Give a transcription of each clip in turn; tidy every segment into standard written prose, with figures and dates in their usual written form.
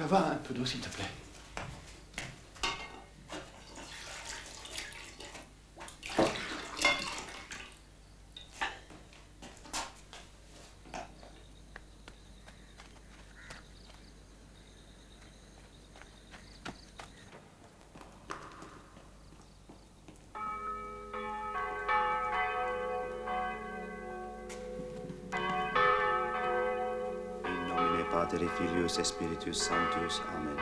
Va, un peu d'eau, s'il te plaît. Pateri, Filius et Spiritus Sanctus. Amen.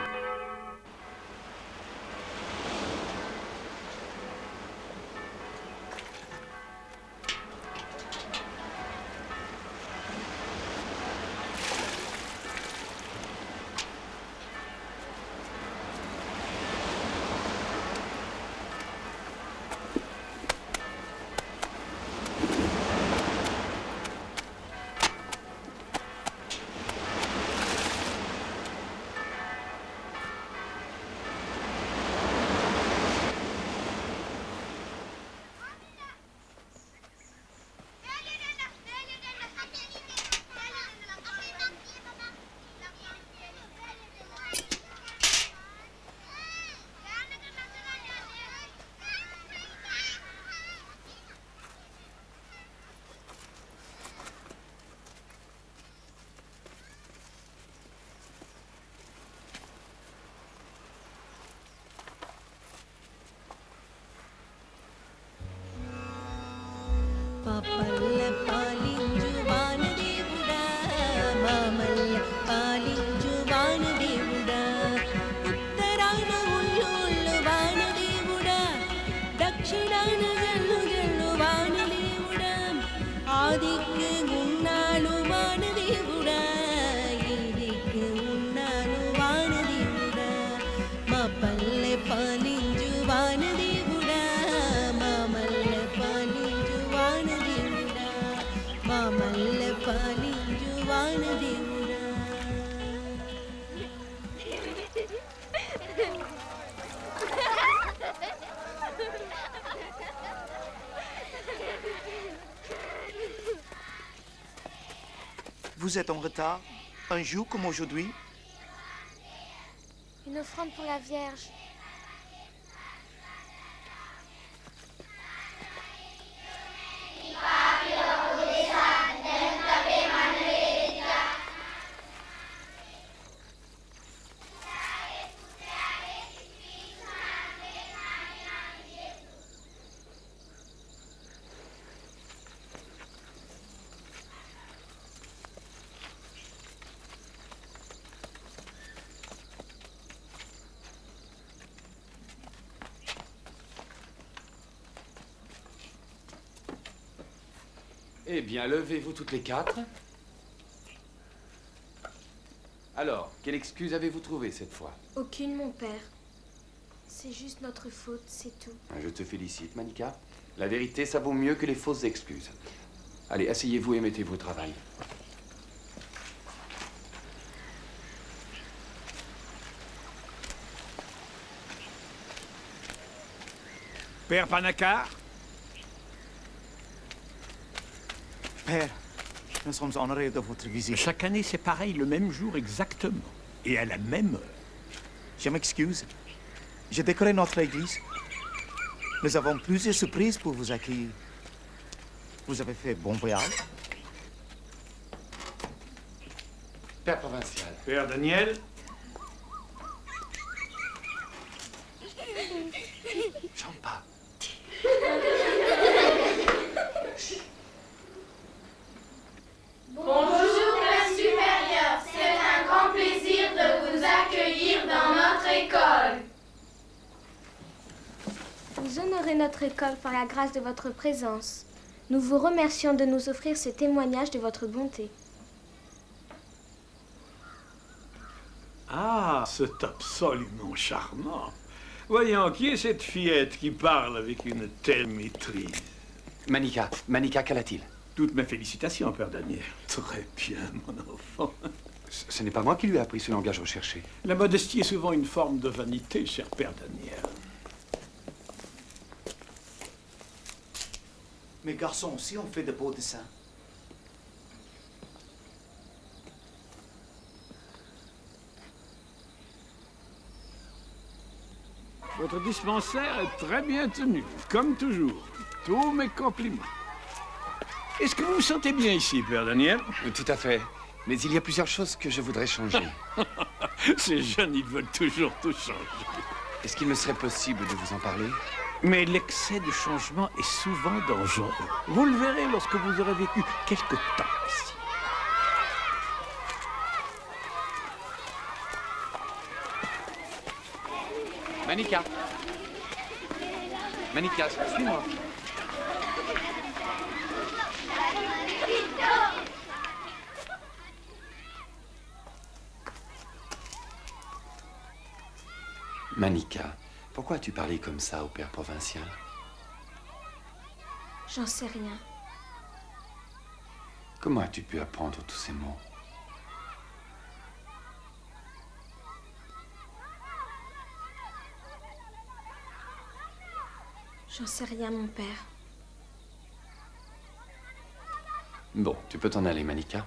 పాపల్ల పాలించు వానదేవుడా మామల్ల పాలించు వానదేవుడా ఉత్తరాన ఉళ్ళు వానదేవుడా దక్షిణాన జల్లు జల్లు వానదేవుడా ఆదిక్కు ఉన్నాడు వానదేవుడా ఈదిక్కు ఉన్నాడు వానదేవుడా మా పల్లె పాలించు వానదేవుడా మామల్ల పాలించు వానదేవుడా మామల్ల పాలించు వానదేవుడా. Vous êtes en retard, un jour comme aujourd'hui. Une offrande pour la Vierge. Eh bien, levez-vous toutes les quatre. Alors, quelle excuse avez-vous trouvée cette fois? Aucune, mon père. C'est juste notre faute, c'est tout. Je te félicite, Manika. La vérité, ça vaut mieux que les fausses excuses. Allez, asseyez-vous et mettez-vous au travail. Père Panakar, Père, nous sommes honorés de votre visite. chaque année c'est pareil, le même jour exactement. Et à la même heure. Je m'excuse. J'ai décoré notre église. Nous avons plusieurs surprises pour vous accueillir. Vous avez fait bon voyage. Père provincial. Père Daniel, Chante pas. Bonjour, Père supérieur. C'est un grand plaisir de vous accueillir dans notre école. Vous honorez notre école par la grâce de votre présence. Nous vous remercions de nous offrir ce témoignage de votre bonté. ah, c'est absolument charmant. Voyons, qui est cette fillette qui parle avec une telle maîtrise? Manika, qu'a t-il? Toutes mes félicitations, Père Daniel. Très bien, mon enfant. Ce n'est pas moi qui lui ai appris ce langage recherché. La modestie est souvent une forme de vanité, cher Père Daniel. Mes garçons aussi ont fait de beaux dessins. Votre dispensaire est très bien tenu, comme toujours. Tous mes compliments. Est-ce que vous vous sentez bien ici, Père Daniel? Tout à fait. Mais il y a plusieurs choses que je voudrais changer. Ces jeunes, ils veulent toujours tout changer. Est-ce qu'il me serait possible de vous en parler? Mais l'excès de changement est souvent dangereux. Vous le verrez lorsque vous aurez vécu quelque temps ici. Manika. Manika, suis-moi. Manika, pourquoi as-tu parlé comme ça au père provincial? J'en sais rien. Comment as-tu pu apprendre tous ces mots? J'en sais rien, mon père. Bon, tu peux t'en aller, Manika.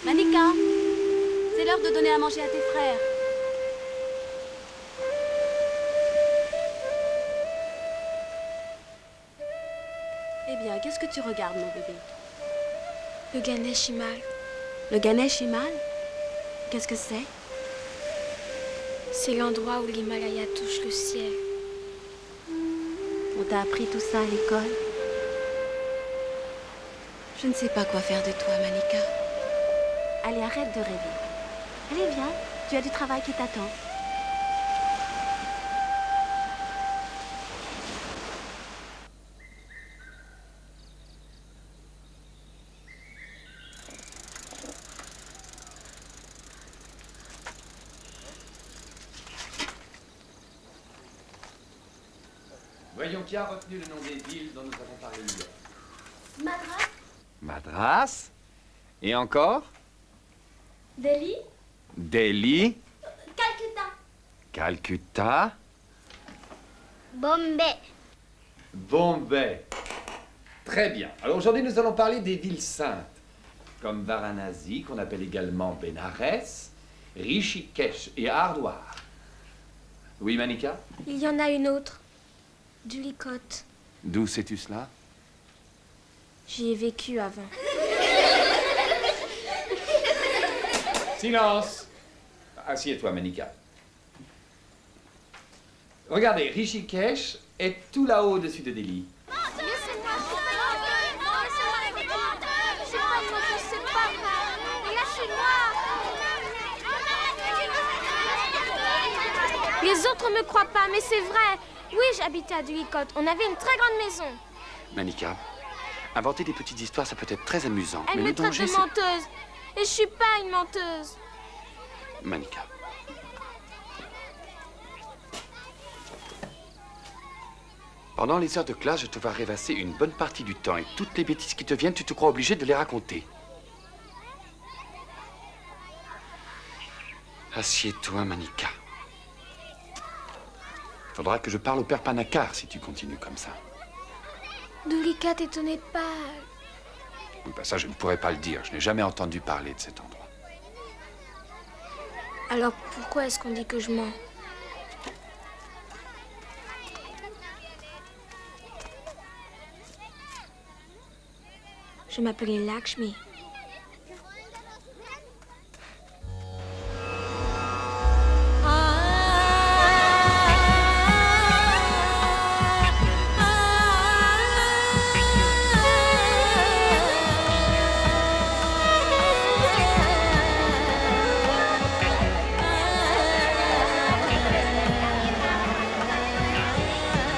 Manika, c'est l'heure de donner à manger à tes frères. Eh bien, qu'est-ce que tu regardes, mon bébé? Le Ganesh Himal. Le Ganesh Himal? Qu'est-ce que c'est? C'est l'endroit où l'Himalaya touche le ciel. On t'a appris tout ça à l'école? Je ne sais pas quoi faire de toi, Manika. Allez, arrête de rêver. Allez, viens, tu as du travail qui t'attend. Voyons qui a retenu le nom des villes dont nous avons parlé hier. Madras, Madras. Et encore? Delhi, Delhi. Calcutta, Calcutta. Bombay. Bombay. Très bien. Alors aujourd'hui, nous allons parler des villes saintes, comme Varanasi, qu'on appelle également Bénarès, Rishikesh et Hardwar. Oui, Manika? Il y en a une autre. Dulicote. D'où sais-tu cela? J'y ai vécu avant. Silence! Assieds-toi, Manika. Regardez, Rishikesh est tout là-haut au-dessus de Delhi. Les autres me croient pas, mais c'est vrai. Oui, j'habitais à Dulicote. On avait une très grande maison. Manika, inventer des petites histoires, ça peut être très amusant. Elle mais me le traite danger, de c'est... menteuse. Et je suis pas une menteuse. Manika. Pendant les heures de classe, je te vois rêvasser une bonne partie du temps. Et toutes les bêtises qui te viennent, tu te crois obligé de les raconter. Assieds-toi, Manika. Faudra que je parle au père Panakar si tu continues comme ça. Dulicote est au Népal. Oui, bah ça, je ne pourrais pas le dire. Je n'ai jamais entendu parler de cet endroit. Alors pourquoi est-ce qu'on dit que je mens? Je m'appelais Lakshmi.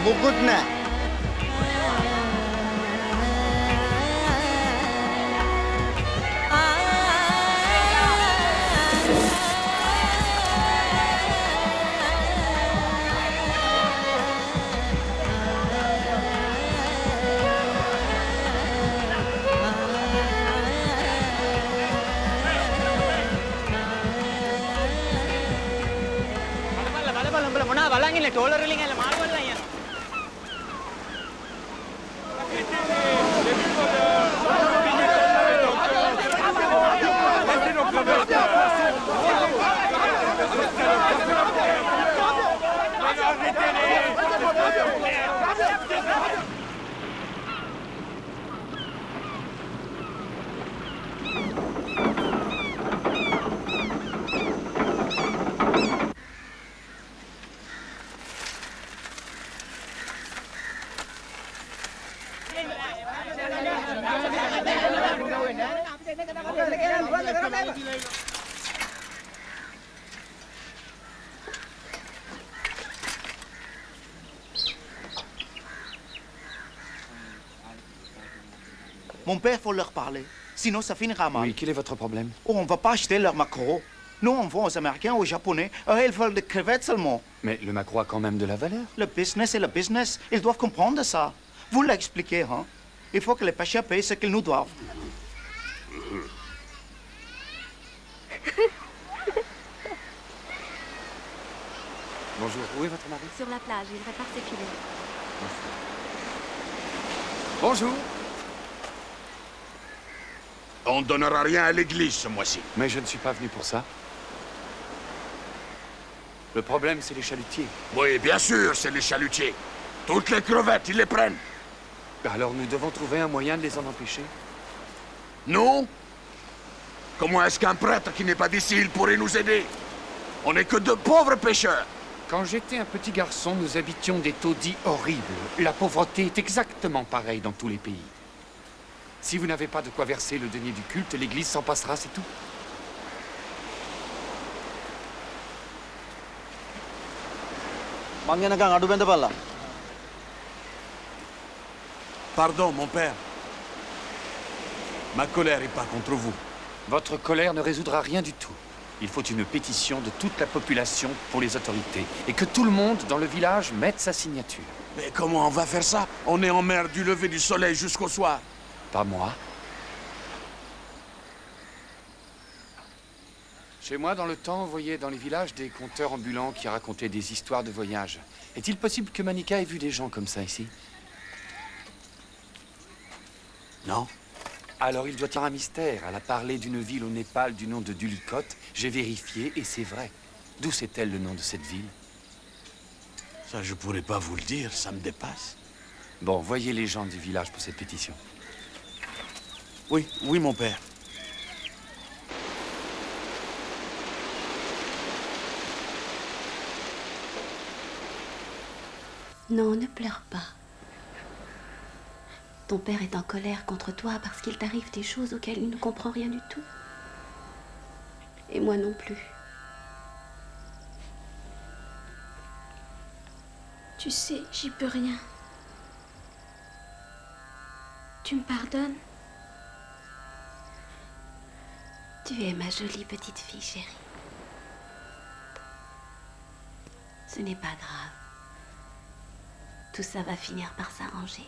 Mugudna. Mon père, faut leur parler. Sinon, ça finira mal. Oui, quel est votre problème? Oh, on va pas acheter leur maquereau. Nous, on vend aux Américains, aux Japonais. Eux, ils veulent des crevettes seulement. Mais le maquereau a quand même de la valeur. Le business est le business. Ils doivent comprendre ça. Vous l'expliquez, hein? Il faut que les pêcheurs payent ce qu'ils nous doivent. Bonjour, où est votre mari? Sur la plage, il répare ses filets. Bonjour. On ne donnera rien à l'église ce mois-ci. Mais je ne suis pas venu pour ça. Le problème, c'est les chalutiers. Oui, bien sûr, c'est les chalutiers. Toutes les crevettes, ils les prennent. Alors nous devons trouver un moyen de les en empêcher. Nous? Comment est-ce qu'un prêtre qui n'est pas d'ici, il pourrait nous aider? On n'est que de pauvres pêcheurs. Quand j'étais un petit garçon, nous habitions des taudis horribles. La pauvreté est exactement pareille dans tous les pays. Si vous n'avez pas de quoi verser le denier du culte, l'église s'en passera, c'est tout. Pardon, mon père. Ma colère n'est pas contre vous. Votre colère ne résoudra rien du tout. Il faut une pétition de toute la population pour les autorités. Et que tout le monde dans le village mette sa signature. Mais comment on va faire ça? On est en mer du lever du soleil jusqu'au soir. Pas moi. Chez moi, dans le temps, on voyait dans les villages des conteurs ambulants qui racontaient des histoires de voyage. Est-il possible que Manika ait vu des gens comme ça ici? Non. Alors il doit y avoir un mystère. Elle a parlé d'une ville au Népal du nom de Dulikot. J'ai vérifié et c'est vrai. D'où sait-elle le nom de cette ville? Ça, je pourrais pas vous le dire, ça me dépasse. Bon, voyez les gens du village pour cette pétition. Oui, oui, mon père. Non, ne pleure pas. Ton père est en colère contre toi parce qu'il t'arrive des choses auxquelles il ne comprend rien du tout. Et moi non plus. Tu sais, j'y peux rien. Tu me pardonnes? Tu es ma jolie petite fille, chérie. Ce n'est pas grave. Tout ça va finir par s'arranger.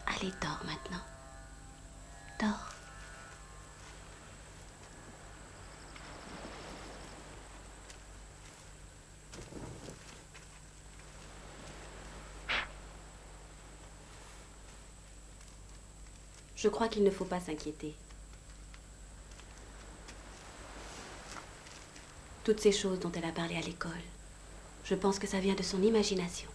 Allez, dors maintenant. Dors. Je crois qu'il ne faut pas s'inquiéter. Toutes ces choses dont elle a parlé à l'école, je pense que ça vient de son imagination.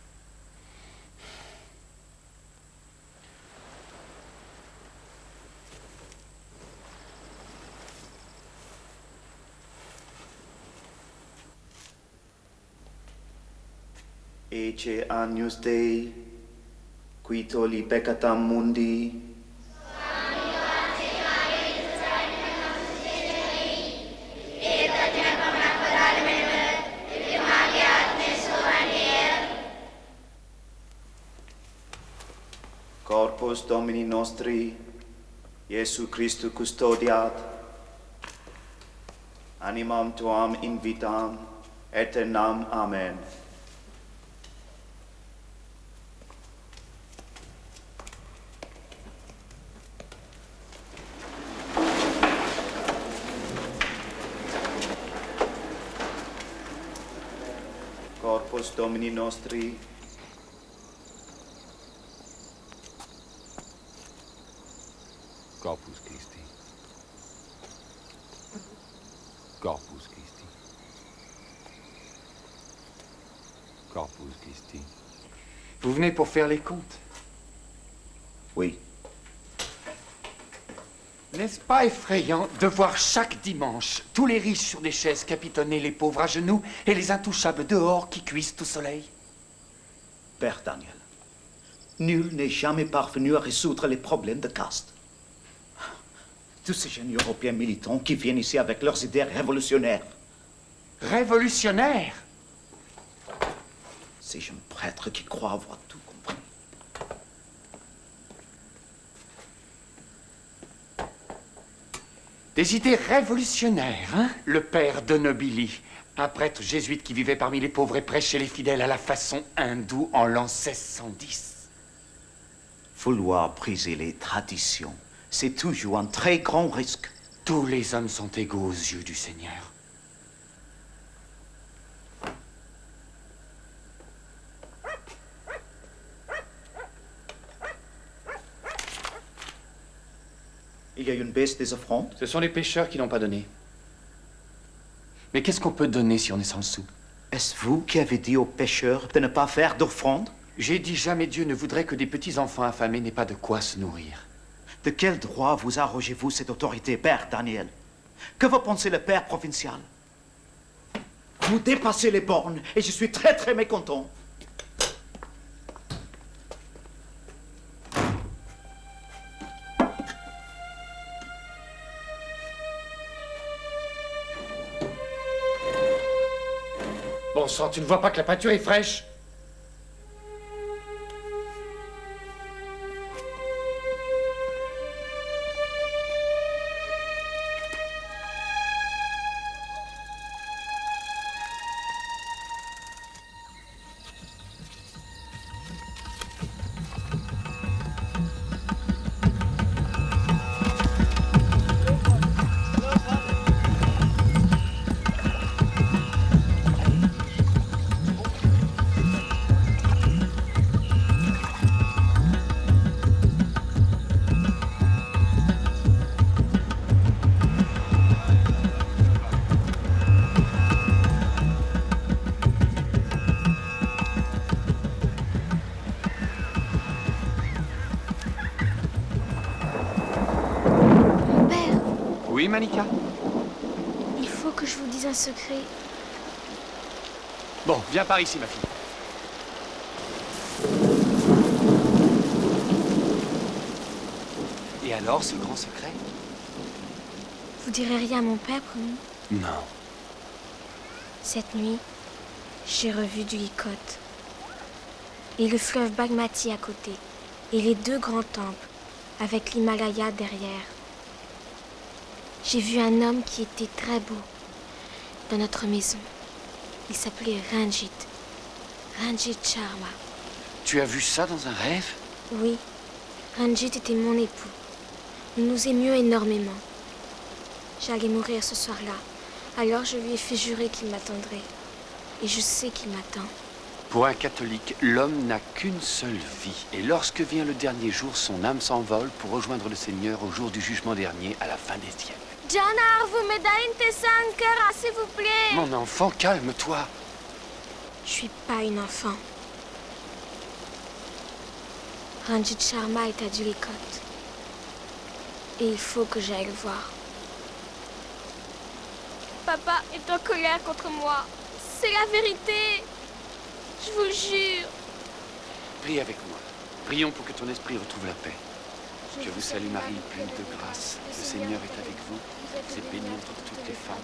Ece agnus Dei, qui tolli peccatam mundi, Corpus Domini nostri, Iesu Christu custodiat, animam tuam invitam, aeternam. Amen. Corpus Pax Domini nostri. Corpus Christi. Corpus Christi. Corpus Christi. Vous venez pour faire les comptes? Oui. N'est-ce pas effrayant de voir chaque dimanche tous les riches sur des chaises capitonner les pauvres à genoux et les intouchables dehors qui cuisent au soleil? Père Daniel, nul n'est jamais parvenu à résoudre les problèmes de caste. Tous ces jeunes Européens militants qui viennent ici avec leurs idées révolutionnaires. Révolutionnaires? Ces jeunes prêtres qui croient avoir tout compris. Des idées révolutionnaires, hein? Le père de Nobili, un prêtre jésuite qui vivait parmi les pauvres et prêchait les fidèles à la façon hindoue en l'an 1610. Vouloir briser les traditions, c'est toujours un très grand risque. Tous les hommes sont égaux aux yeux du Seigneur. Il y a une baisse des offrandes? Ce sont les pécheurs qui n'ont pas donné. Mais qu'est-ce qu'on peut donner si on est sans sou? Est-ce vous qui avez dit aux pécheurs de ne pas faire d'offrande? J'ai dit jamais Dieu ne voudrait que des petits-enfants affamés n'aient pas de quoi se nourrir. De quel droit vous arrogez-vous cette autorité, Père Daniel? Que va penser le Père provincial? Vous dépassez les bornes et je suis très très mécontent. Bon sang, tu ne vois pas que la peinture est fraîche? Oui, Manika? Il faut que je vous dise un secret. Bon, viens par ici, ma fille. Et alors, ce grand secret? Vous direz rien à mon père, promis? Non. Cette nuit, j'ai revu du Hikot. Et le fleuve Bagmati à côté. Et les deux grands temples, avec l'Himalaya derrière. J'ai vu un homme qui était très beau dans notre maison. Il s'appelait Ranjit. Ranjit Sharma. Tu as vu ça dans un rêve? Oui, Ranjit était mon époux. Nous nous aimions énormément. J'allais mourir ce soir-là. Alors je lui ai fait jurer qu'il m'attendrait. Et je sais qu'il m'attend. Pour un catholique, l'homme n'a qu'une seule vie. Et lorsque vient le dernier jour, son âme s'envole pour rejoindre le Seigneur au jour du jugement dernier, à la fin des siècles. Janar, vous me donnez un cœur, s'il vous plaît. Mon enfant, calme-toi. Je suis pas une enfant. Ranjit Sharma est à Dulikot. Et il faut que j'aille le voir. Papa est en colère contre moi. C'est la vérité. Je vous le jure. Prie avec moi. Prions pour que ton esprit retrouve la paix. Je vous salue Marie, pleine de grâce. Le Seigneur est avec vous. Vous êtes bénie entre toutes les femmes.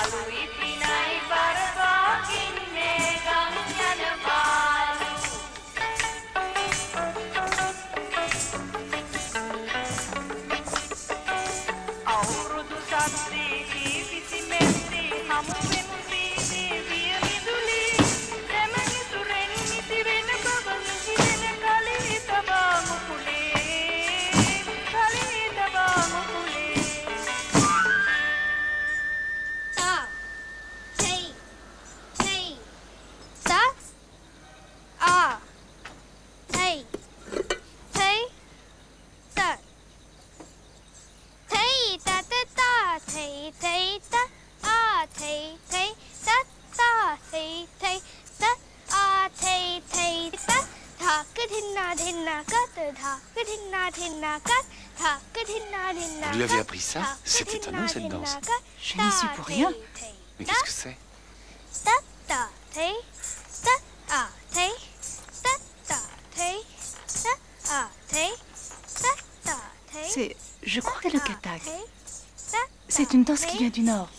Kalu ipi Vous lui avez appris ça? C'est étonnant cette danse. Je n'y suis pour rien. Mais qu'est-ce que c'est? C'est... Je crois que le katak. C'est une danse qui vient du Nord.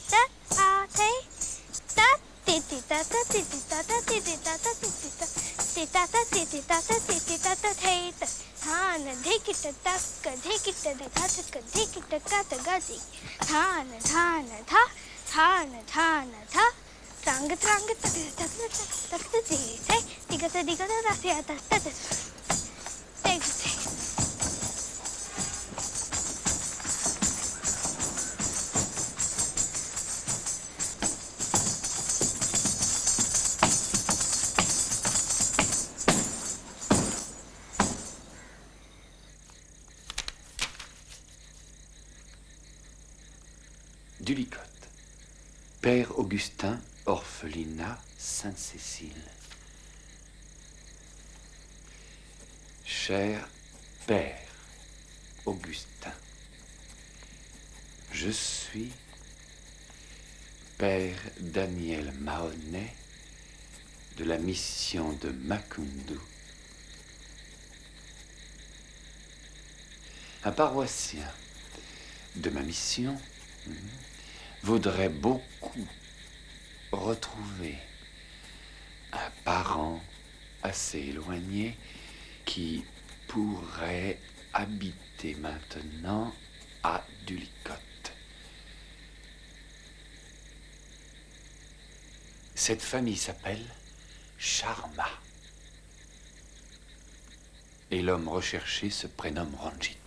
Dulicote. Père Augustin, orphelinat Sainte-Cécile. Cher Père Augustin, je suis Père Daniel Mahonnet de la mission de Macoundou. Un paroissien de ma mission voudrait beaucoup retrouver un parent assez éloigné qui pourrait habiter maintenant à Dulicote. Cette famille s'appelle Sharma. Et l'homme recherché se prénomme Ranjit.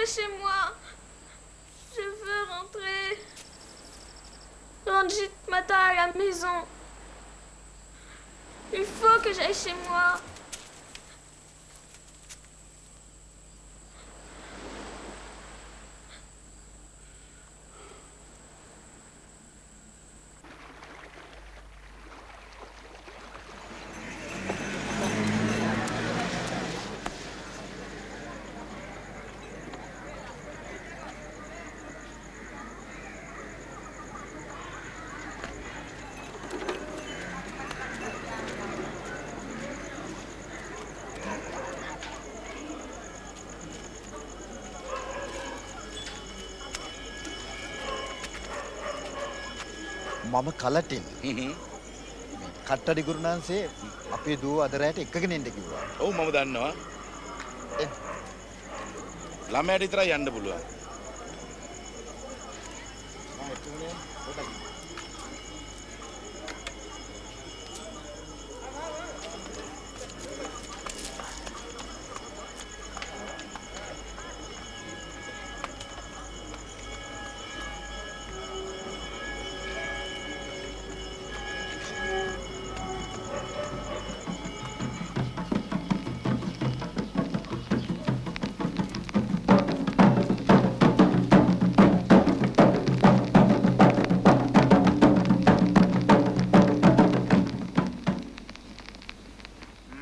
Chez moi. Je veux rentrer. Ranjit m'attend à la maison. Il faut que j'aille chez moi. මම කලටින් කට්ටඩි ගුරුනාන්සේ අපේ දුව අද රැට එකගෙන එන්න කිව්වා. ඔව් මම දන්නවා. ළමයාට විතරයි යන්න පුළුවන්.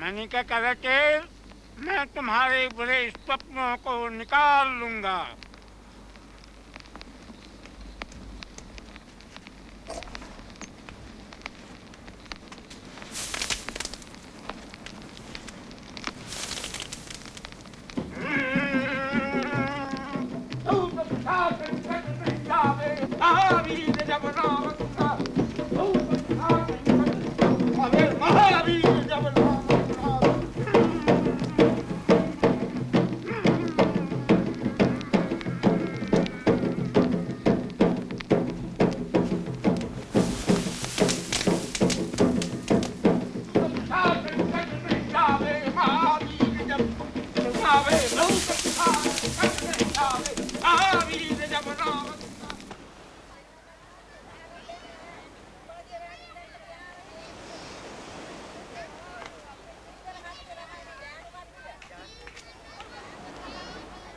मनिका कलटेल, मैं तुम्हारे बुरे स्वप्नों को निकाल लूंगा।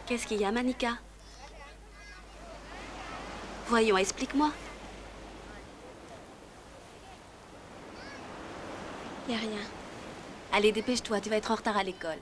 Qu'est-ce qu'il y a, Manika? Voyons, explique-moi. Y a rien. Allez, dépêche-toi, tu vas être en retard à l'école.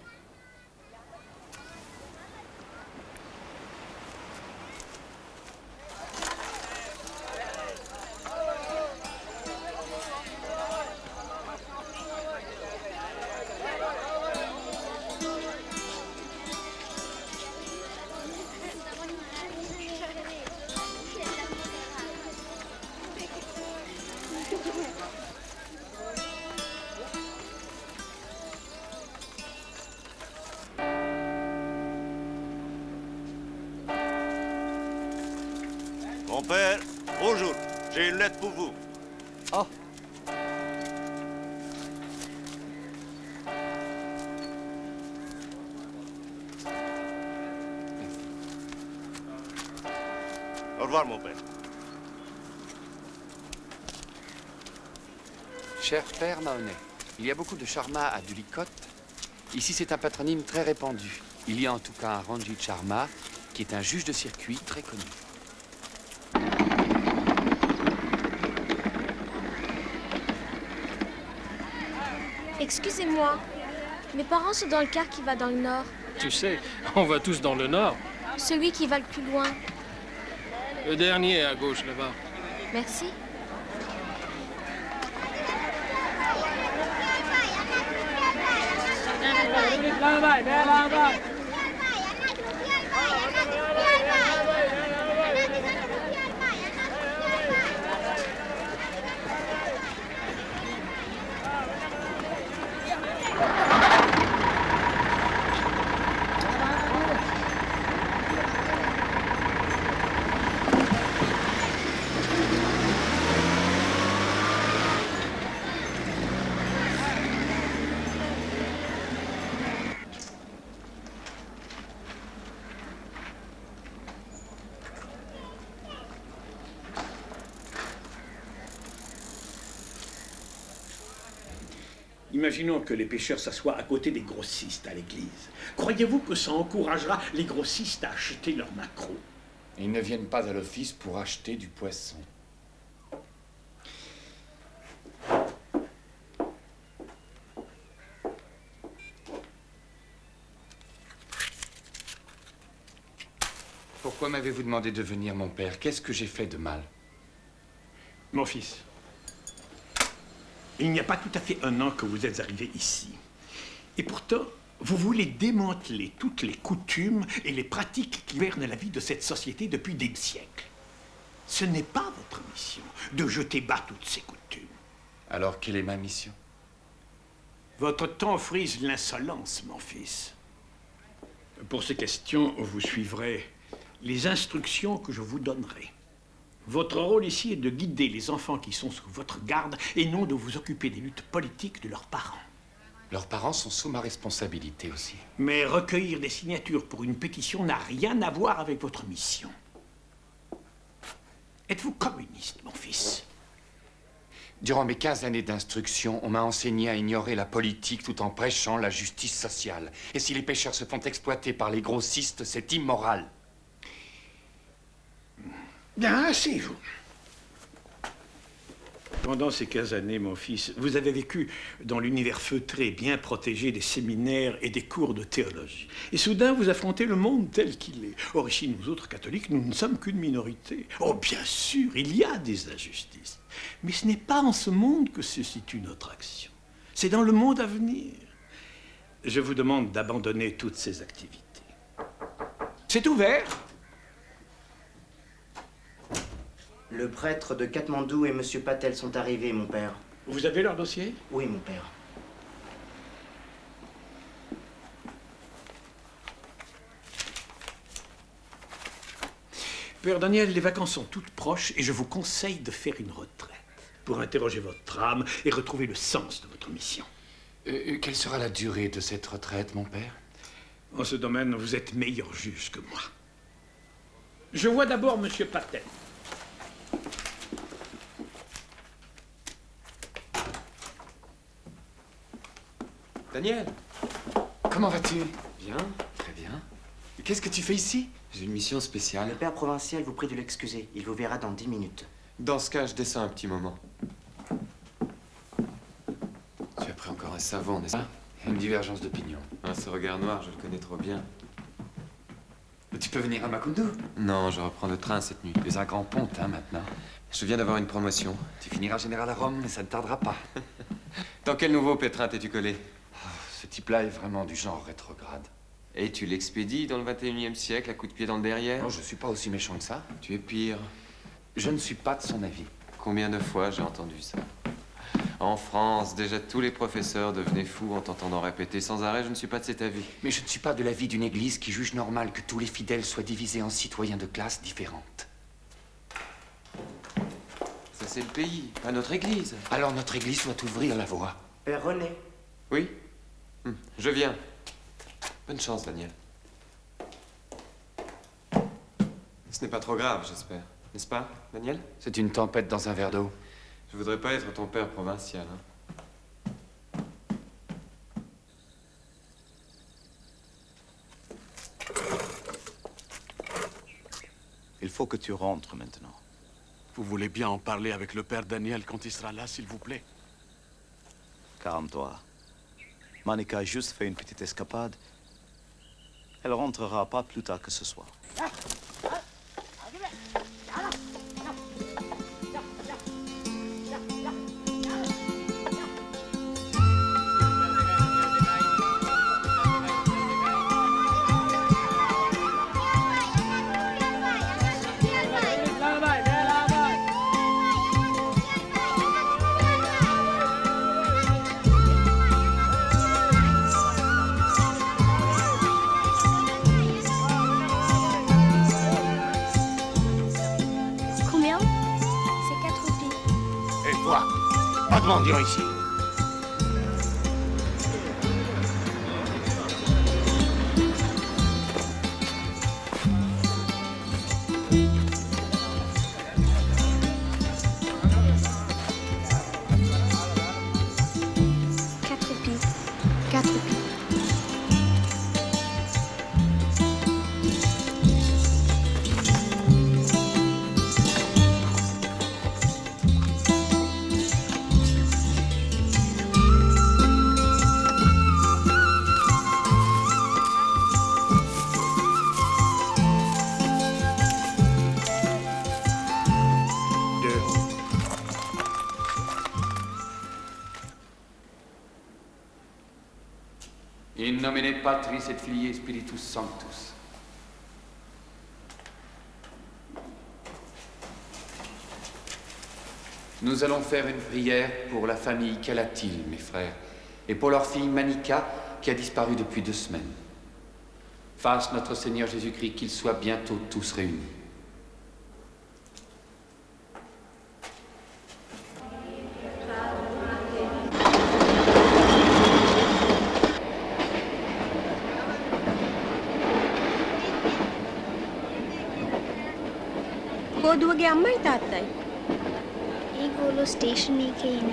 Mon père, bonjour. J'ai une lettre pour vous. Oh. Au revoir, mon père. Cher père Mahonnet, il y a beaucoup de Sharma à Dulicote. Ici, c'est un patronyme très répandu. Il y a en tout cas un Ranjit Sharma, qui est un juge de circuit très connu. Excusez-moi, mes parents sont dans le car qui va dans le nord. Tu sais, on va tous dans le nord. Celui qui va le plus loin. Le dernier à gauche, là-bas. Merci. Imaginons que les pêcheurs s'assoient à côté des grossistes à l'église. Croyez-vous que ça encouragera les grossistes à acheter leurs maquereaux? Ils ne viennent pas à l'office pour acheter du poisson. Pourquoi m'avez-vous demandé de venir, mon père? Qu'est-ce que j'ai fait de mal? Mon fils, il n'y a pas tout à fait un an que vous êtes arrivé ici. Et pourtant, vous voulez démanteler toutes les coutumes et les pratiques qui gouvernent la vie de cette société depuis des siècles. Ce n'est pas votre mission de jeter bas toutes ces coutumes. Alors, quelle est ma mission? Votre temps frise l'insolence, mon fils. Pour ces questions, vous suivrez les instructions que je vous donnerai. Votre rôle ici est de guider les enfants qui sont sous votre garde et non de vous occuper des luttes politiques de leurs parents. Leurs parents sont sous ma responsabilité aussi. Mais recueillir des signatures pour une pétition n'a rien à voir avec votre mission. Êtes-vous communiste, mon fils? Durant mes 15 années d'instruction, on m'a enseigné à ignorer la politique tout en prêchant la justice sociale. Et si les pêcheurs se font exploiter par les grossistes, c'est immoral. Bien, asseyez-vous. Pendant ces 15 années, mon fils, vous avez vécu dans l'univers feutré, bien protégé des séminaires et des cours de théologie. Et soudain, vous affrontez le monde tel qu'il est. Or, ici, nous autres catholiques, nous ne sommes qu'une minorité. Oh, bien sûr, il y a des injustices. Mais ce n'est pas en ce monde que se situe notre action. C'est dans le monde à venir. Je vous demande d'abandonner toutes ces activités. C'est ouvert. Le prêtre de Katmandou et Monsieur Patel sont arrivés, mon père. Vous avez leur dossier? Oui, mon père. Père Daniel, les vacances sont toutes proches et je vous conseille de faire une retraite pour interroger votre âme et retrouver le sens de votre mission. Quelle sera la durée de cette retraite, mon père? En ce domaine, vous êtes meilleur juge que moi. Je vois d'abord Monsieur Patel. Daniel, comment vas-tu? Bien, très bien. Qu'est-ce que tu fais ici? J'ai une mission spéciale. Le père provincial vous prie de l'excuser. Il vous verra dans 10 minutes. Dans ce cas, je descends un petit moment. Tu as pris encore un savon, n'est-ce pas? Une divergence d'opinion. Ah, ce regard noir, je le connais trop bien. Tu peux venir à Macoundou? Non, je reprends le train cette nuit. Tu es un grand pontin maintenant. Je viens d'avoir une promotion. Tu finiras général à Rome, mais ça ne tardera pas. Dans quel nouveau pétrin t'es-tu collé? Ce type-là est vraiment du genre rétrograde. Et tu l'expédies dans le 21e siècle à coups de pied dans le derrière? Non, je suis pas aussi méchant que ça. Tu es pire. Je ne suis pas de son avis. Combien de fois j'ai entendu ça? En France, déjà tous les professeurs devenaient fous en t'entendant répéter sans arrêt « je ne suis pas de cet avis ». Mais je ne suis pas de l'avis d'une église qui juge normal que tous les fidèles soient divisés en citoyens de classes différentes. Ça, c'est le pays, pas notre église. Alors notre église doit ouvrir la voie. Père René. Oui? Je viens. Bonne chance, Daniel. Ce n'est pas trop grave, j'espère. N'est-ce pas, Daniel? C'est une tempête dans un verre d'eau. Je voudrais pas être ton père provincial, hein. Il faut que tu rentres maintenant. Vous voulez bien en parler avec le père Daniel quand il sera là, s'il vous plaît? Calme-toi. Manika a juste fait une petite escapade. Elle rentrera pas plus tard que ce soir. Combien? C'est 4 roupies. Et toi? Pas de mendiant ici. In nomine Patris et Filii Spiritus Sanctus. Nous allons faire une prière pour la famille Calatil, mes frères, et pour leur fille Manika, qui a disparu depuis 2 semaines. Fasse notre Seigneur Jésus-Christ qu'ils soient bientôt tous réunis. කෝදුවගේ අම්මයි තාත්තයි. ඒගොල්ලෝ ස්ටේෂන් එකේ ඉන්න.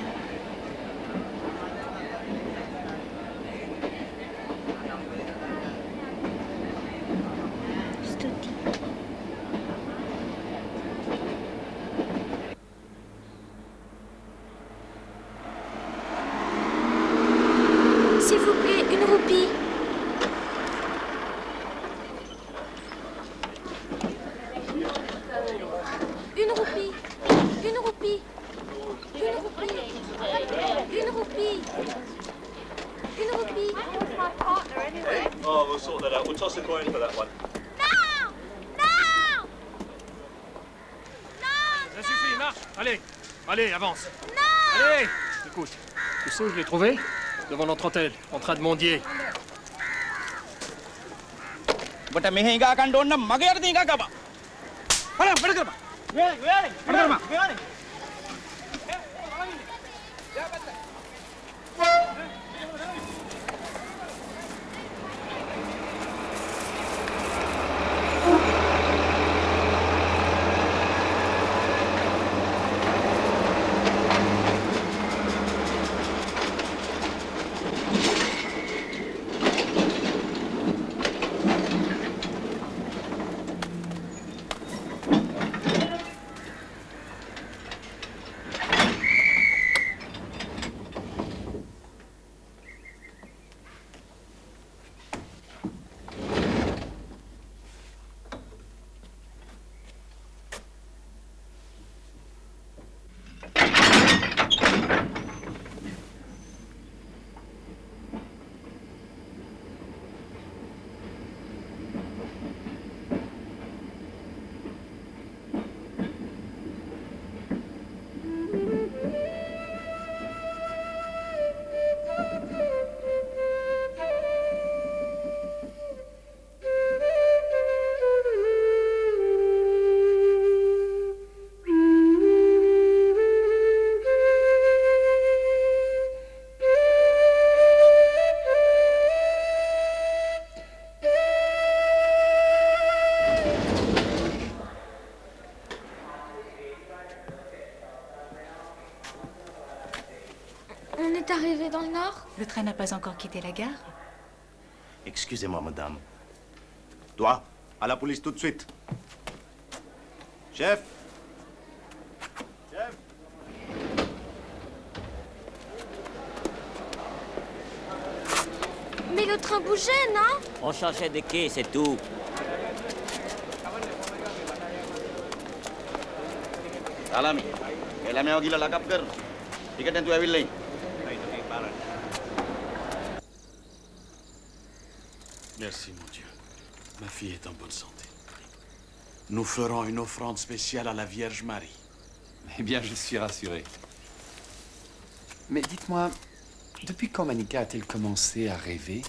S'il vous plaît, une roupie. Une roupie. Une roupie. Une roupie. Allez, allez, avance. Non! Allez, écoute, tu sais où je l'ai trouvé? Devant l'entretelle, en train de mendier. ඔබට මෙහෙ හිඟා කන්න ඕන නම් මගේ අතේ හිඟා කපා. හරි වැඩ කරපන්. මෙයානේ. On est arrivé dans le nord? Le train n'a pas encore quitté la gare? Excusez-moi, madame. Toi, à la police tout de suite. Chef! Chef! Mais le train bougeait, non? On changeait de quai, c'est tout. Alami, එළම යෝ ගිහලා ලකප් කරන. ටිකටෙන් තු ඇවිල්ලා ඉන්න. Merci, mon Dieu. Ma fille est en bonne santé. Nous ferons une offrande spéciale à la Vierge Marie. Eh bien, je suis rassuré. Mais dites-moi, depuis quand Manika a-t-elle commencé à rêver?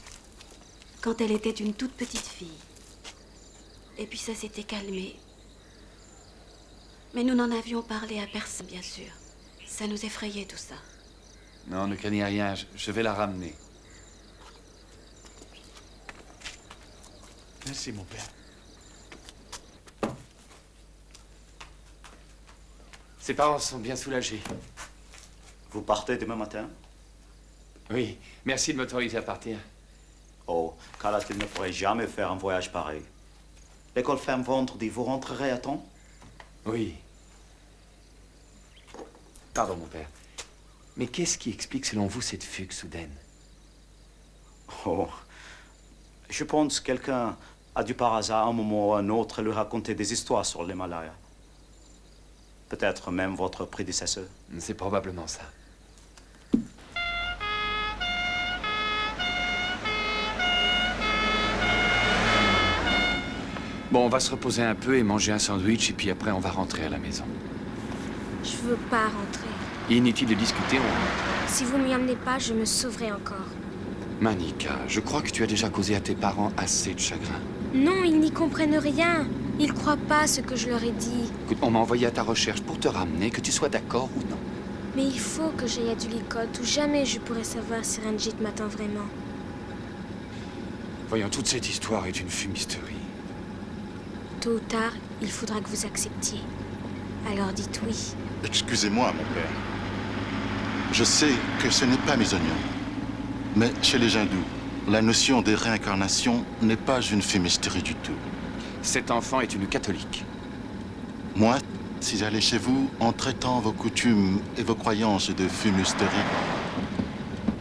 Quand elle était une toute petite fille. Et puis ça s'était calmé. Mais nous n'en avions parlé à personne, bien sûr. Ça nous effrayait, tout ça. Non, ne craignez rien, je vais la ramener. Merci, mon père. Ses parents sont bien soulagés. Vous partez demain matin? Oui, merci de m'autoriser à partir. Oh, Carla, il ne pourrait jamais faire un voyage pareil. L'école ferme vendredi, vous rentrerez à temps? Oui. Pardon, mon père. Mais qu'est-ce qui explique, selon vous, cette fugue soudaine? Oh, je pense que quelqu'un a dû par hasard, à un moment ou à un autre, lui raconter des histoires sur l'Himalaya. Peut-être même votre prédécesseur. C'est probablement ça. Bon, on va se reposer un peu et manger un sandwich, et puis après, on va rentrer à la maison. Je veux pas rentrer. Inutile de discuter, on rentre. Si vous m'y amenez pas, je me sauverai encore. Manika, je crois que tu as déjà causé à tes parents assez de chagrin. Non, ils n'y comprennent rien. Ils croient pas ce que je leur ai dit. Écoute, on m'a envoyé à ta recherche pour te ramener, que tu sois d'accord ou non. Mais il faut que j'aille à Dulicote, où jamais je pourrai savoir si Ranjit m'attend vraiment. Voyons, toute cette histoire est une fumisterie. Tôt ou tard, il faudra que vous acceptiez. Alors dites oui. Excusez-moi, mon père. Je sais que ce n'est pas mes oignons. Mais chez les hindous, la notion de réincarnation n'est pas une fumisterie du tout. Cet enfant est une catholique. Moi, si j'allais chez vous en traitant vos coutumes et vos croyances de fumisterie,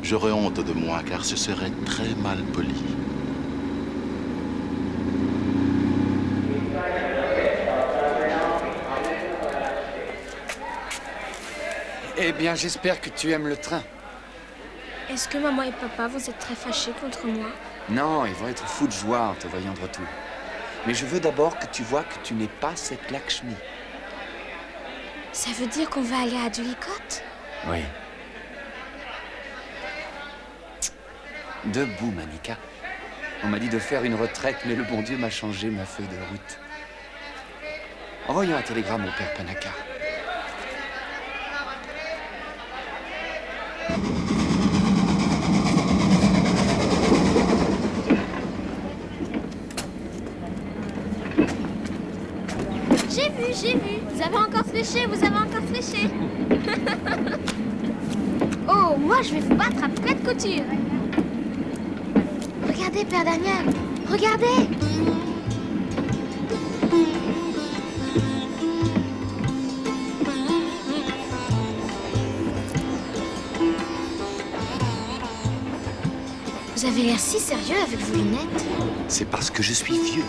j'aurais honte de moi car ce serait très mal poli. Eh bien, j'espère que tu aimes le train. Est-ce que maman et papa, vous êtes très fâchés contre moi? Non, ils vont être fous de joie en te voyant de retour. Mais je veux d'abord que tu vois que tu n'es pas cette Lakshmi. Ça veut dire qu'on va aller à Dulicote? Oui. Debout, Manika. On m'a dit de faire une retraite, mais le bon Dieu m'a changé ma feuille de route. Envoyons un télégramme au père Panaka. J'ai vu. Vous avez encore fléché, Oh, moi je vais vous battre à plat de couture. Regardez, Père Daniel, regardez. Vous avez l'air si sérieux avec vos lunettes. C'est parce que je suis vieux.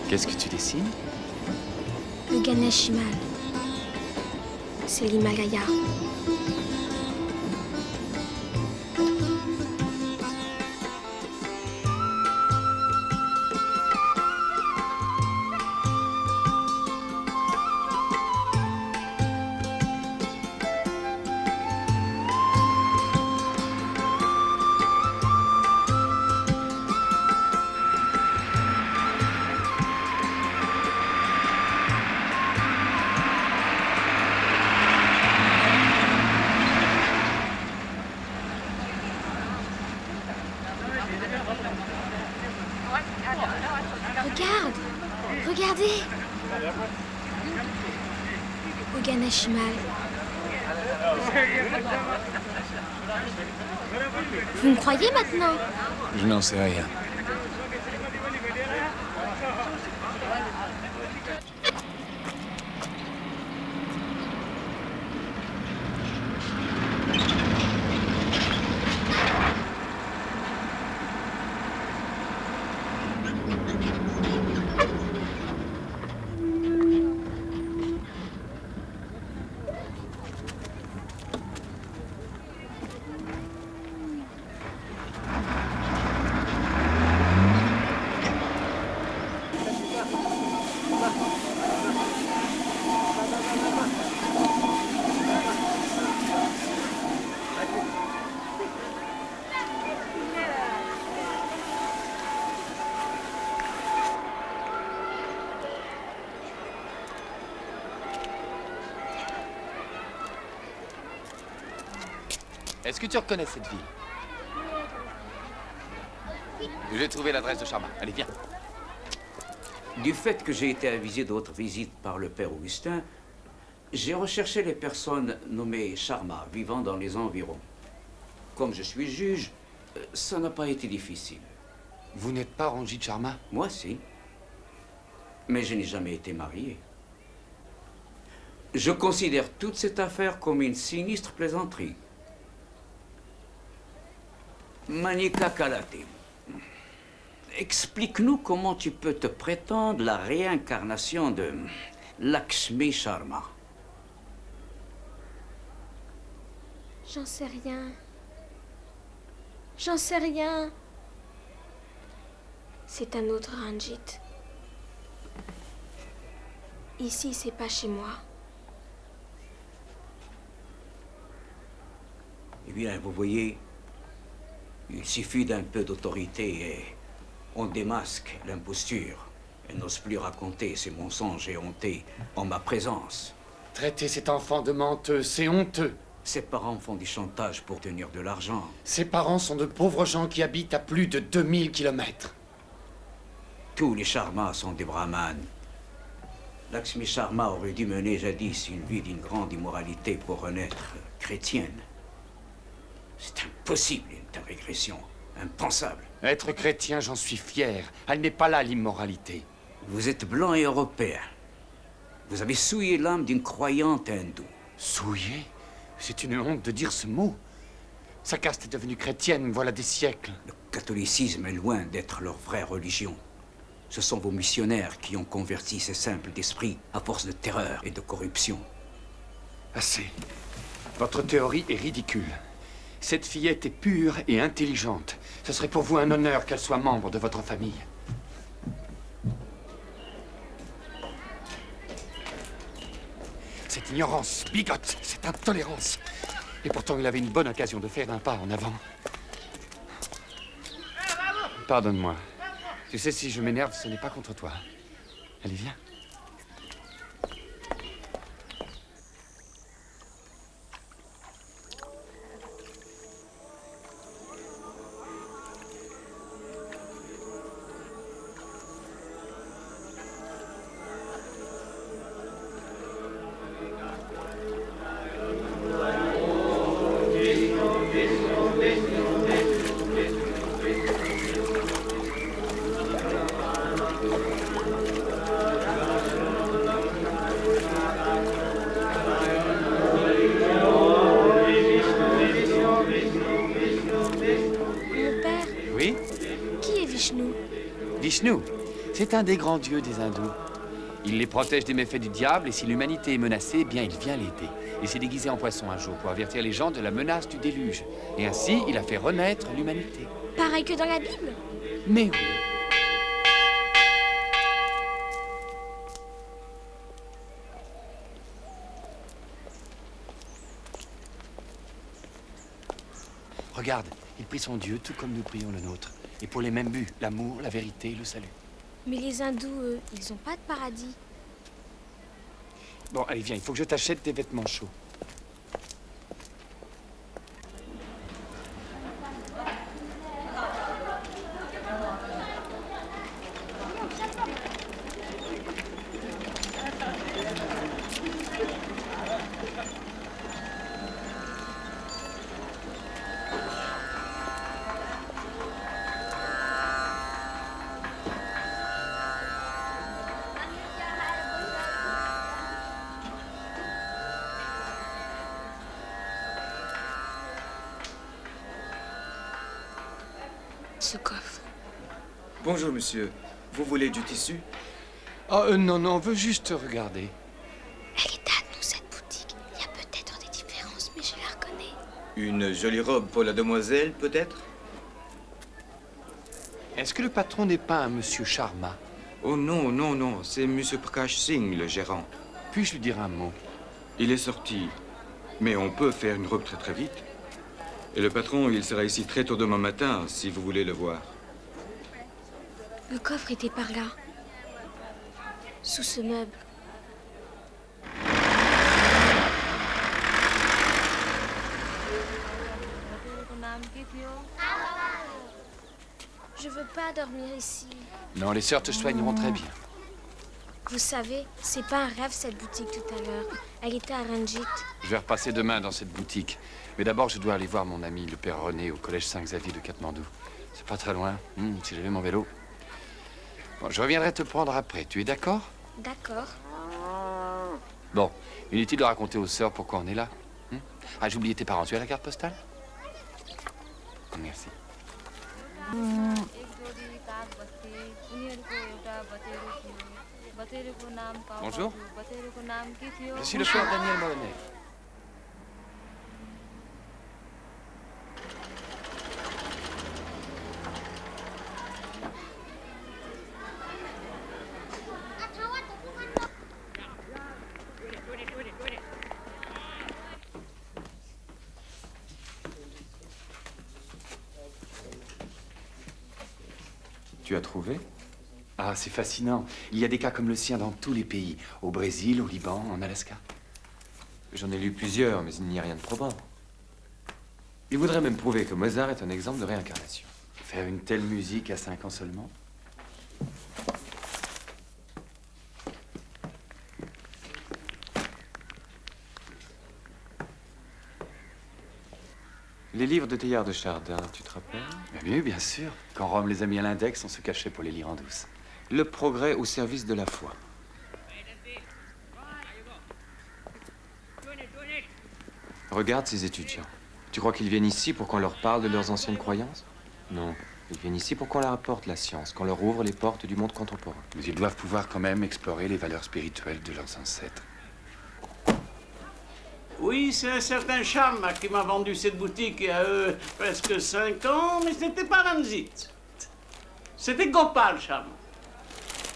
Qu'est-ce que tu dessines? Le Ganesh Himal. C'est l'Himalaya. Regardez. Au Ganesh Himal. Vous me croyez maintenant? Je n'en sais rien. Est-ce que tu reconnais cette ville? J'ai trouvé l'adresse de Charma. Allez, viens. Du fait que j'ai été avisé d'autres visites par le père Augustin, j'ai recherché les personnes nommées Charma vivant dans les environs. Comme je suis juge, ça n'a pas été difficile. Vous n'êtes pas Ranjit Sharma? Moi, si. Mais je n'ai jamais été marié. Je considère toute cette affaire comme une sinistre plaisanterie. Manika Kalate, explique-nous comment tu peux te prétendre la réincarnation de Lakshmi Sharma. J'en sais rien. J'en sais rien. C'est un autre Ranjit. Ici, c'est pas chez moi. Eh bien, vous voyez, il suffit d'un peu d'autorité et on démasque l'imposture. Elle n'ose plus raconter ses mensonges éhontés en ma présence. Traiter cet enfant de menteuse, c'est honteux. Ses parents font du chantage pour tenir de l'argent. Ses parents sont de pauvres gens qui habitent à plus de 2000 kilomètres. Tous les Sharma sont des brahmanes. Lakshmi Sharma aurait dû mener jadis une vie d'une grande immoralité pour renaître chrétienne. C'est impossible, une telle régression. Impensable. Être chrétien, j'en suis fier. Elle n'est pas là, l'immoralité. Vous êtes blanc et européen. Vous avez souillé l'âme d'une croyante hindoue. Souillé? C'est une honte de dire ce mot. Sa caste est devenue chrétienne, voilà des siècles. Le catholicisme est loin d'être leur vraie religion. Ce sont vos missionnaires qui ont converti ces simples d'esprit à force de terreur et de corruption. Assez. Votre théorie est ridicule. Cette fillette est pure et intelligente. Ce serait pour vous un honneur qu'elle soit membre de votre famille. Cette ignorance bigote, cette intolérance. Et pourtant, il avait une bonne occasion de faire un pas en avant. Pardonne-moi. Tu sais, si je m'énerve, ce n'est pas contre toi. Allez, viens. Vishnu, c'est un des grands dieux des hindous. Il les protège des méfaits du diable et si l'humanité est menacée, eh bien il vient l'aider. Il s'est déguisé en poisson un jour pour avertir les gens de la menace du déluge. Et ainsi, il a fait renaître l'humanité. Pareil que dans la Bible? Mais oui. Regarde, il prie son Dieu tout comme nous prions le nôtre. Et pour les mêmes buts, l'amour, la vérité, le salut. Mais les hindous, eux, ils n'ont pas de paradis. Bon, allez, viens, il faut que je t'achète des vêtements chauds. Ce coffre. Bonjour, monsieur. Vous voulez du tissu? Oh, non, non, on veut juste regarder. Elle est à nous, cette boutique. Il y a peut-être des différences, mais je la reconnais. Une jolie robe pour la demoiselle, peut-être? Est-ce que le patron n'est pas un monsieur Sharma? Oh non, non, non. C'est monsieur Prakash Singh, le gérant. Puis-je lui dire un mot? Il est sorti. Mais on peut faire une robe très très vite. Et le patron, il sera ici très tôt demain matin, si vous voulez le voir. Le coffre était par là. Sous ce meuble. Je veux pas dormir ici. Non, les sœurs te soigneront très bien. Vous savez, c'est pas un rêve cette boutique tout à l'heure. Elle était à Ranjit. Je vais repasser demain dans cette boutique. Mais d'abord, je dois aller voir mon ami, le père René, au collège Saint-Xavier de Katmandou. C'est pas très loin, si j'avais mon vélo. Bon, je reviendrai te prendre après. Tu es d'accord? D'accord. Bon, inutile de raconter aux sœurs pourquoi on est là. Ah, j'ai oublié tes parents. Tu as la carte postale? Merci. Bonjour. Je suis le père Daniel Morenet. Tu as trouvé? Ah, c'est fascinant. Il y a des cas comme le sien dans tous les pays. Au Brésil, au Liban, en Alaska. J'en ai lu plusieurs, mais il n'y a rien de probant. Il voudrait même prouver que Mozart est un exemple de réincarnation. Faire une telle musique à 5 ans seulement? Les livres de Teilhard de Chardin, tu te rappelles? Oui, bien sûr. Quand Rome les a mis à l'index, on se cachait pour les lire en douce. Le progrès au service de la foi. Regarde ces étudiants. Tu crois qu'ils viennent ici pour qu'on leur parle de leurs anciennes croyances? Non. Ils viennent ici pour qu'on leur apporte la science, qu'on leur ouvre les portes du monde contemporain. Mais ils doivent pouvoir quand même explorer les valeurs spirituelles de leurs ancêtres. Oui, c'est un certain Charma qui m'a vendu cette boutique il y a presque 5 ans, mais c'était pas Ranjit. C'était Gopal Charma.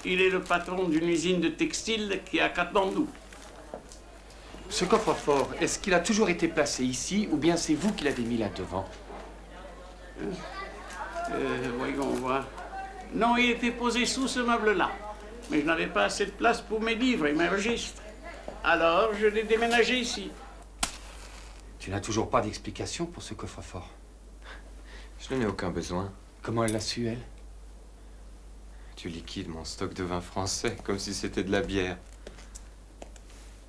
Il est le patron d'une usine de textile qui est à Katmandou. Ce coffre-fort, est-ce qu'il a toujours été placé ici, ou bien c'est vous qui l'avez mis là devant? Voyons voir. Non, il était posé sous ce meuble-là. Mais je n'avais pas assez de place pour mes livres et mes registres. Alors, je l'ai déménagé ici. Tu n'as toujours pas d'explication pour ce coffre-fort? Je n'en ai aucun besoin. Comment elle l'a su, elle? Tu liquides mon stock de vin français comme si c'était de la bière.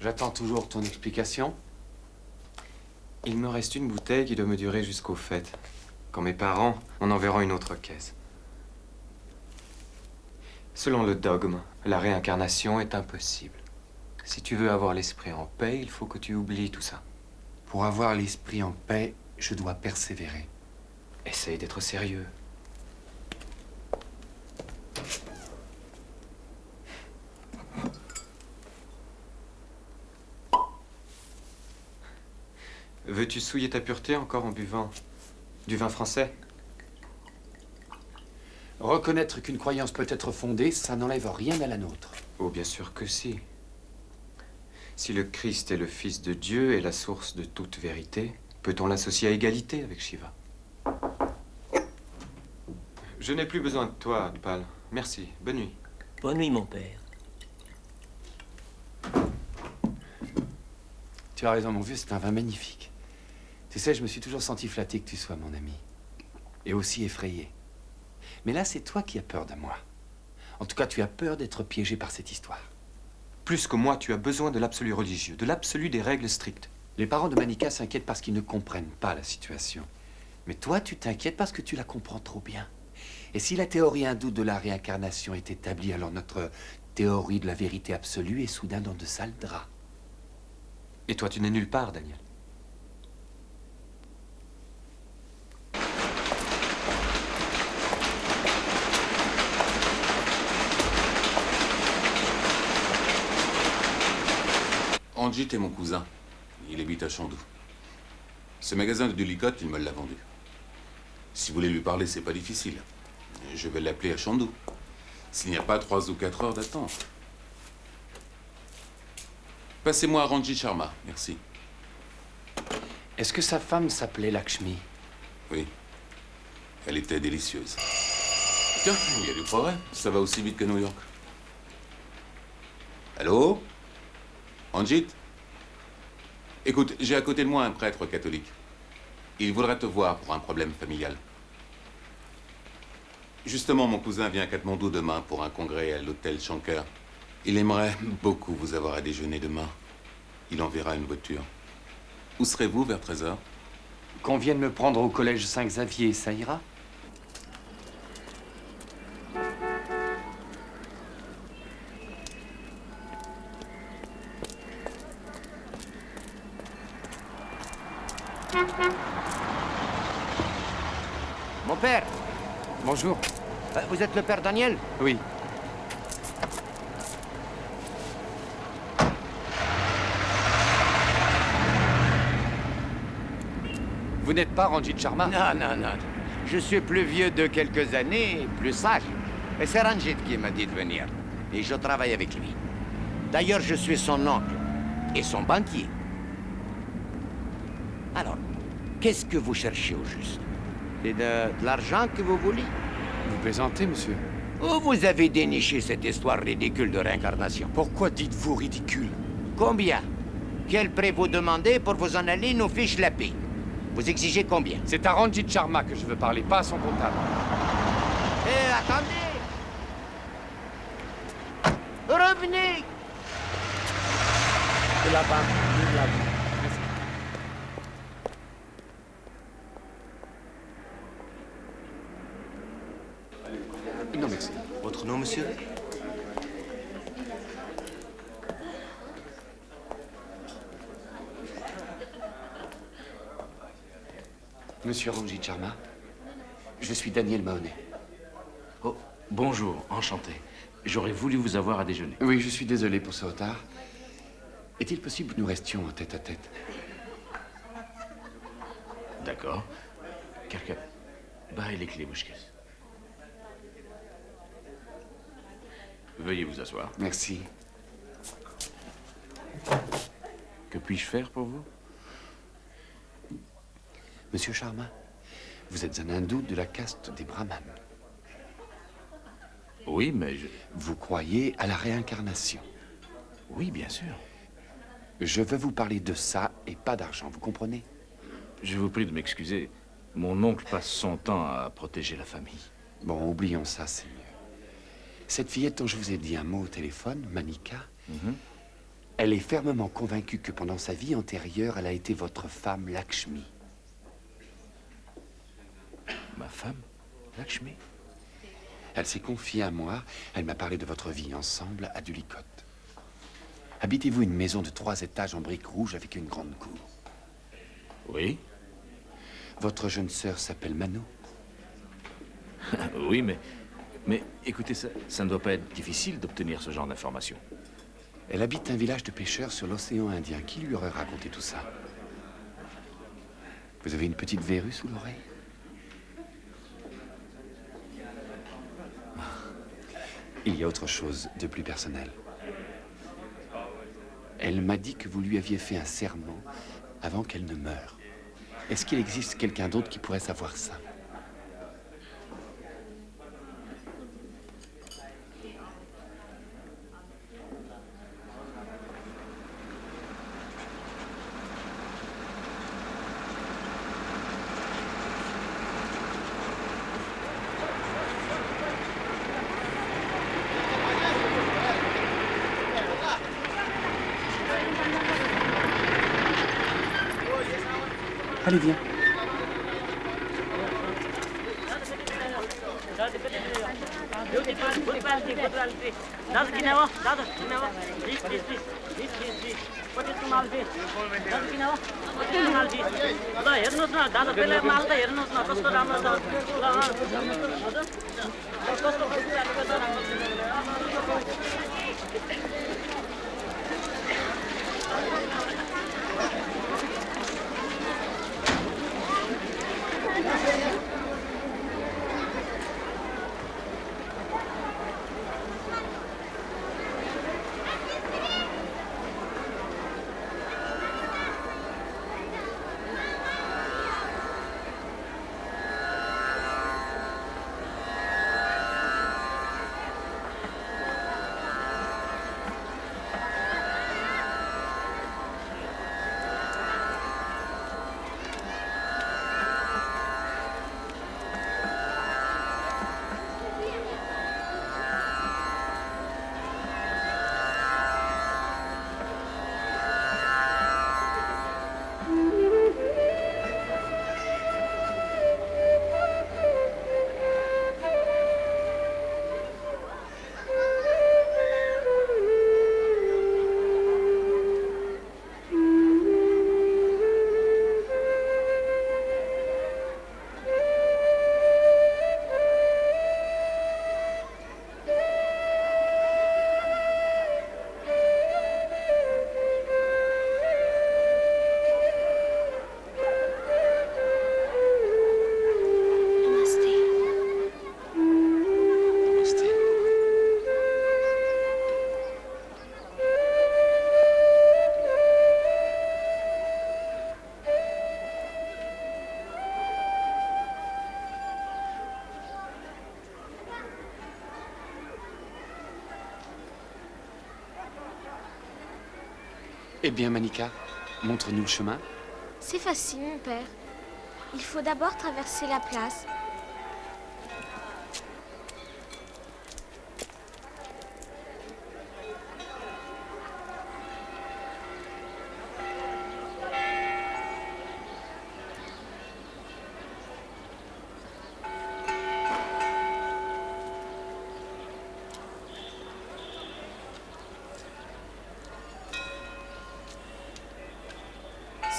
J'attends toujours ton explication. Il me reste une bouteille qui doit me durer jusqu'aux fêtes. Quand mes parents en enverront une autre caisse. Selon le dogme, la réincarnation est impossible. Si tu veux avoir l'esprit en paix, il faut que tu oublies tout ça. Pour avoir l'esprit en paix, je dois persévérer. Essaye d'être sérieux. Veux-tu souiller ta pureté encore en buvant du vin français? Reconnaître qu'une croyance peut être fondée, ça n'enlève rien à la nôtre. Oh, bien sûr que si. Si le Christ est le Fils de Dieu et la source de toute vérité, peut-on l'associer à égalité avec Shiva? Je n'ai plus besoin de toi, Dpal. Merci. Bonne nuit. Bonne nuit, mon père. Tu as raison, mon vieux, c'est un vin magnifique. Tu sais, je me suis toujours senti flatté que tu sois mon ami. Et aussi effrayé. Mais là, c'est toi qui as peur de moi. En tout cas, tu as peur d'être piégé par cette histoire. Plus que moi, tu as besoin de l'absolu religieux, de l'absolu des règles strictes. Les parents de Manika s'inquiètent parce qu'ils ne comprennent pas la situation. Mais toi, tu t'inquiètes parce que tu la comprends trop bien. Et si la théorie hindoue de la réincarnation est établie, alors notre théorie de la vérité absolue est soudain dans de sales draps. Et toi, tu n'es nulle part, Daniel. Ranjit est mon cousin. Il habite à Chandu. Ce magasin de Dulicotte, il me l'a vendu. Si vous voulez lui parler, c'est pas difficile. Je vais l'appeler à Chandu. S'il n'y a pas 3 ou 4 heures d'attente. Passez-moi à Ranjit Sharma, merci. Est-ce que sa femme s'appelait Lakshmi? Oui. Elle était délicieuse. Tiens, il y a du progrès. Ça va aussi vite que New York. Allô? Ranjit? Écoute, j'ai à côté de moi un prêtre catholique. Il voudrait te voir pour un problème familial. Justement, mon cousin vient à Katmandou demain pour un congrès à l'hôtel Shankar. Il aimerait beaucoup vous avoir à déjeuner demain. Il enverra une voiture. Où serez-vous vers 13h? Qu'on vienne me prendre au collège Saint-Xavier, ça ira? Mon père! Bonjour. Vous êtes le père Daniel? Oui. Vous n'êtes pas Ranjit Sharma? Non, non, non. Je suis plus vieux de quelques années, plus sage. Et c'est Ranjit qui m'a dit de venir. Et je travaille avec lui. D'ailleurs, je suis son oncle et son banquier. Alors, qu'est-ce que vous cherchez au juste? C'est de l'argent que vous voulez? Vous plaisantez, monsieur? Où vous avez déniché cette histoire ridicule de réincarnation? Pourquoi dites-vous ridicule? Combien? Quel prix vous demandez pour vous en aller nous fiche la paix? Vous exigez combien? C'est à Ranjit Sharma que je veux parler, pas à son comptable. Eh, attendez! Revenez! De là-bas, de là-bas. Votre nom, monsieur? Monsieur Ranjit Sharma, je suis Daniel Mahoney. Oh, bonjour, enchanté. J'aurais voulu vous avoir à déjeuner. Oui, je suis désolé pour ce retard. Est-il possible que nous restions en tête à tête? D'accord. Quelqu'un. Bah, les clés, Bouchkes. Veuillez vous asseoir. Merci. Que puis-je faire pour vous? Monsieur Sharma, vous êtes un hindou de la caste des brahmanes. Oui, mais je... Vous croyez à la réincarnation? Oui, bien sûr. Je veux vous parler de ça et pas d'argent, vous comprenez? Je vous prie de m'excuser. Mon oncle passe son temps à protéger la famille. Bon, oublions ça, c'est mieux. Cette fillette dont je vous ai dit un mot au téléphone, Manika, elle est fermement convaincue que pendant sa vie antérieure, elle a été votre femme, Lakshmi. Ma femme, Lakshmi? Elle s'est confiée à moi. Elle m'a parlé de votre vie ensemble à Dulicote. Habitez-vous une maison de 3 étages en briques rouges avec une grande cour? Oui. Votre jeune sœur s'appelle Manu? Oui, mais écoutez, ça ne doit pas être difficile d'obtenir ce genre d'informations. Elle habite un village de pêcheurs sur l'océan Indien. Qui lui aurait raconté tout ça? Vous avez une petite verrue sous l'oreille? Il y a autre chose de plus personnel. Elle m'a dit que vous lui aviez fait un serment avant qu'elle ne meure. Est-ce qu'il existe quelqu'un d'autre qui pourrait savoir ça? Allez, viens. Eh bien, Manika, montre-nous le chemin. C'est facile, mon père. Il faut d'abord traverser la place.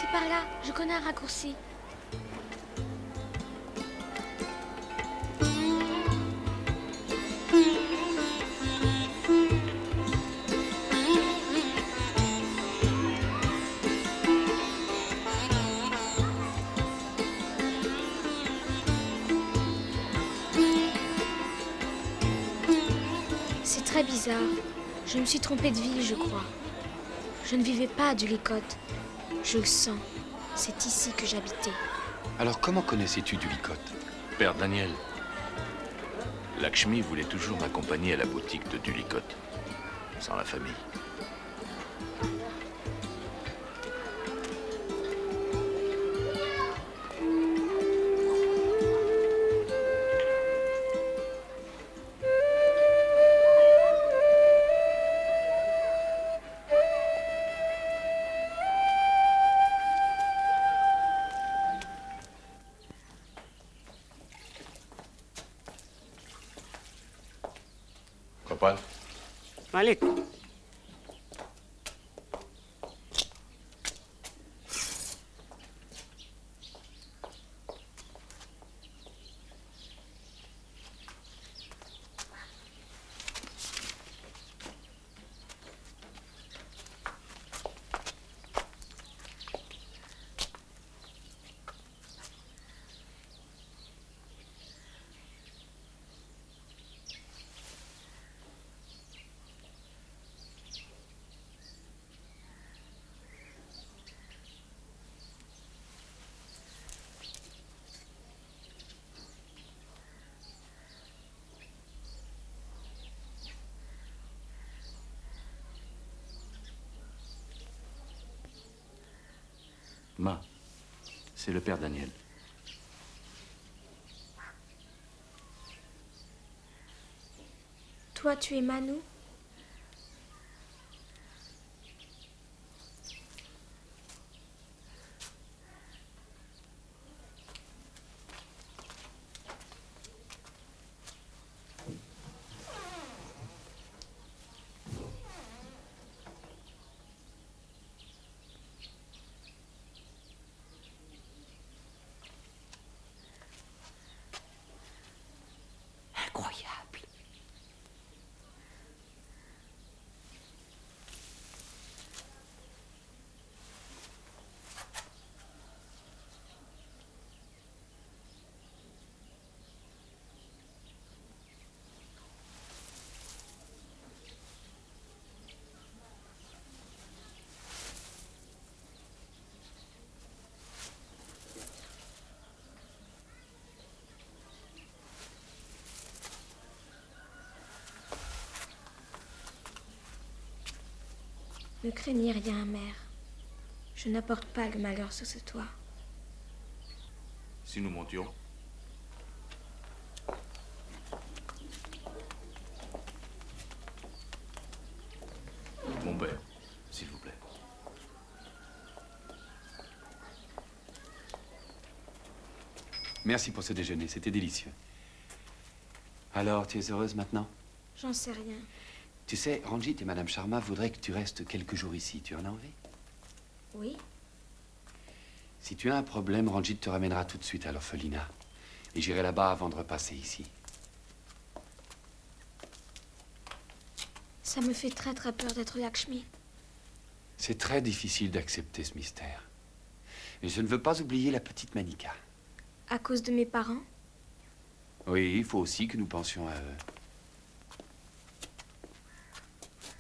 C'est par là, je connais un raccourci. C'est très bizarre. Je me suis trompée de ville, je crois. Je ne vivais pas à Dulicote. Je le sens. C'est ici que j'habitais. Alors comment connaissais-tu Dulicote? Père Daniel, Lakshmi voulait toujours m'accompagner à la boutique de Dulicote. Sans la famille. Gopal. Malik. Ma, c'est le père Daniel. Toi, tu es Manu? Incroyable. Ne craignez rien, mère. Je n'apporte pas le malheur sur ce toit. Si nous montions. Mon père, s'il vous plaît. Merci pour ce déjeuner, c'était délicieux. Alors, tu es heureuse maintenant? J'en sais rien. Tu sais, Ranjit et Madame Sharma voudraient que tu restes quelques jours ici. Tu en as envie? Oui? Si tu as un problème, Ranjit te ramènera tout de suite à l'orphelinat. Et j'irai là-bas avant de repasser ici. Ça me fait très très peur d'être Lakshmi. C'est très difficile d'accepter ce mystère. Et je ne veux pas oublier la petite Manika. À cause de mes parents? Oui, il faut aussi que nous pensions à eux.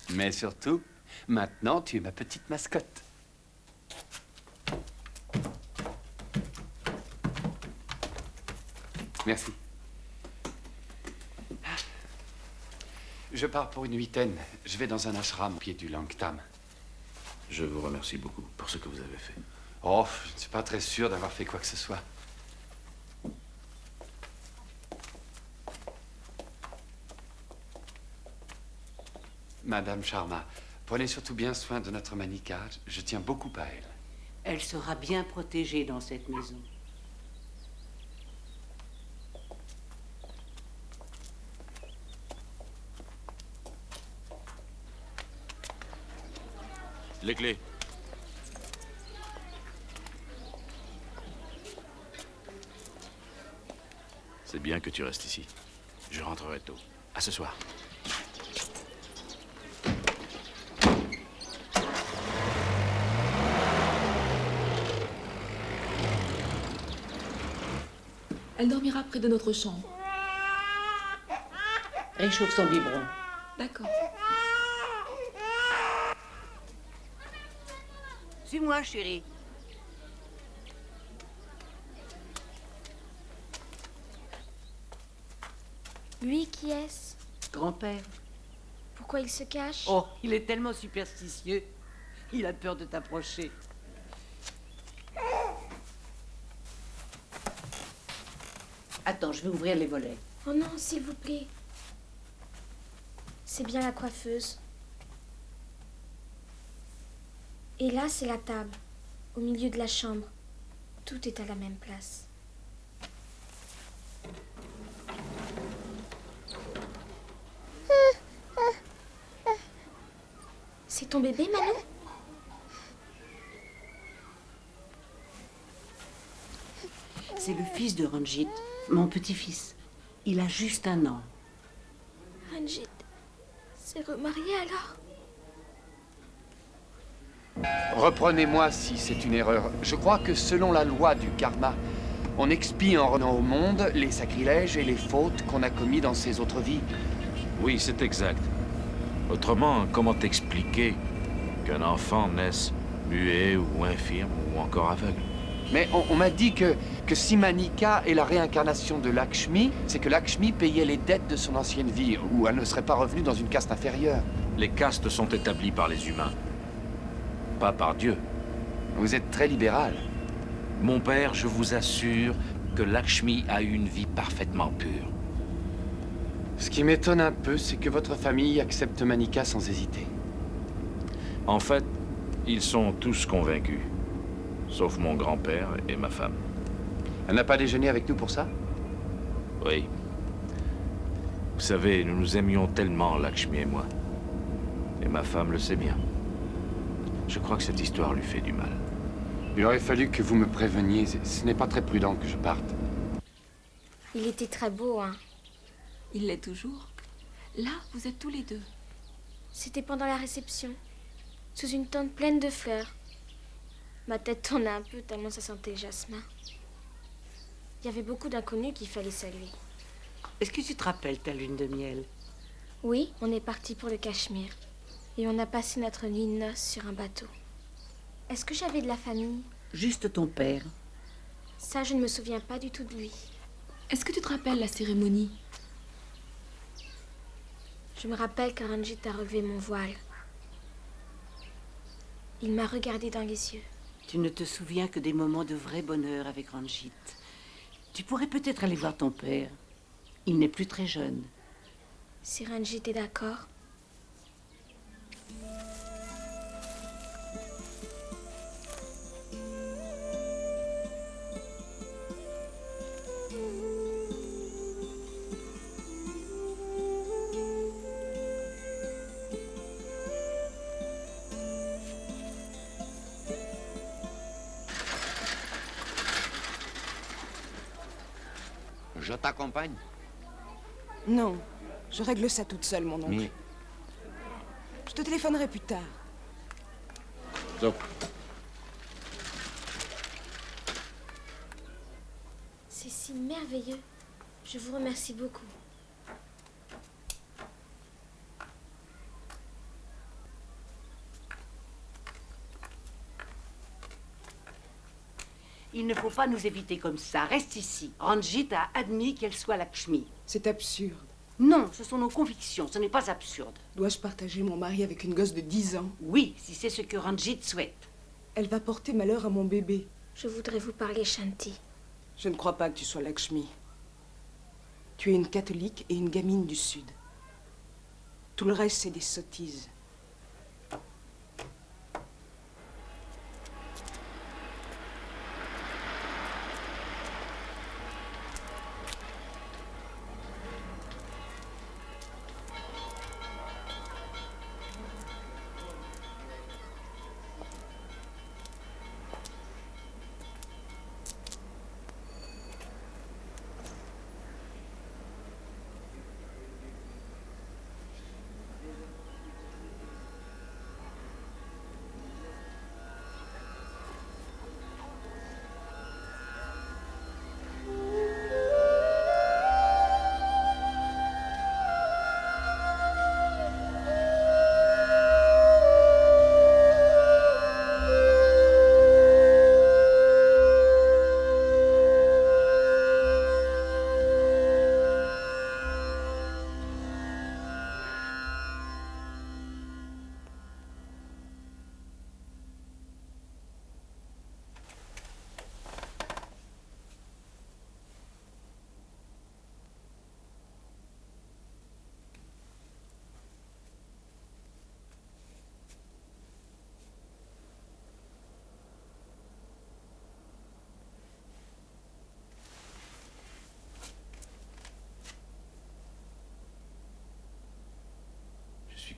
Mais surtout, maintenant, tu es ma petite mascotte. Merci. Je pars pour une huitaine. Je vais dans un ashram au pied du Langtam. Je vous remercie beaucoup pour ce que vous avez fait. Oh, je ne suis pas très sûr d'avoir fait quoi que ce soit. Madame Sharma, prenez surtout bien soin de notre Manika. Je tiens beaucoup à elle. Elle sera bien protégée dans cette maison. Les clés. C'est bien que tu restes ici. Je rentrerai tôt. À ce soir. Elle dormira près de notre chambre. Réchauffe son biberon. D'accord. Suis-moi, chérie. Lui, qui est-ce? Grand-père. Pourquoi il se cache? Oh, il est tellement superstitieux. Il a peur de t'approcher. Attends, je vais ouvrir les volets. Oh non, s'il vous plaît. C'est bien la coiffeuse. Et là, c'est la table, au milieu de la chambre. Tout est à la même place. C'est ton bébé, Manu? C'est le fils de Ranjit, mon petit-fils. Il a juste 1 an. Ranjit s'est remarié alors? Reprenez-moi si c'est une erreur. Je crois que selon la loi du karma, on expie en revenant au monde les sacrilèges et les fautes qu'on a commis dans ces autres vies. Oui, c'est exact. Autrement, comment t'expliquer qu'un enfant naisse muet ou infirme ou encore aveugle? Mais on m'a dit que si Manika est la réincarnation de Lakshmi, c'est que Lakshmi payait les dettes de son ancienne vie, ou elle ne serait pas revenue dans une caste inférieure. Les castes sont établies par les humains, pas par Dieu. Vous êtes très libéral. Mon père, je vous assure que Lakshmi a eu une vie parfaitement pure. Ce qui m'étonne un peu, c'est que votre famille accepte Manika sans hésiter. En fait, ils sont tous convaincus. Sauf mon grand-père et ma femme. Elle n'a pas déjeuné avec nous pour ça? Oui. Vous savez, nous nous aimions tellement, Lakshmi et moi. Et ma femme le sait bien. Je crois que cette histoire lui fait du mal. Il aurait fallu que vous me préveniez. Ce n'est pas très prudent que je parte. Il était très beau, hein? Il l'est toujours. Là, vous êtes tous les deux. C'était pendant la réception, sous une tente pleine de fleurs. Ma tête tournait un peu tellement ça sentait le jasmin. Il y avait beaucoup d'inconnus qu'il fallait saluer. Est-ce que tu te rappelles ta lune de miel? Oui, on est parti pour le Cachemire. Et on a passé notre nuit de noces sur un bateau. Est-ce que j'avais de la famille? Juste ton père. Ça, je ne me souviens pas du tout de lui. Est-ce que tu te rappelles la cérémonie? Je me rappelle quand Ranjit a relevé mon voile. Il m'a regardé dans les yeux. Tu ne te souviens que des moments de vrai bonheur avec Ranjit. Tu pourrais peut-être aller voir ton père. Il n'est plus très jeune. Si Ranjit est d'accord. Je t'accompagne. Non, je règle ça toute seule, mon oncle. Mais... Je te téléphonerai plus tard. So. C'est si merveilleux. Je vous remercie beaucoup. Il ne faut pas nous éviter comme ça. Reste ici. Ranjit a admis qu'elle soit Lakshmi. C'est absurde. Non, ce sont nos convictions. Ce n'est pas absurde. Dois-je partager mon mari avec une gosse de 10 ans? Oui, si c'est ce que Ranjit souhaite. Elle va porter malheur à mon bébé. Je voudrais vous parler, Shanti. Je ne crois pas que tu sois Lakshmi. Tu es une catholique et une gamine du Sud. Tout le reste, c'est des sottises.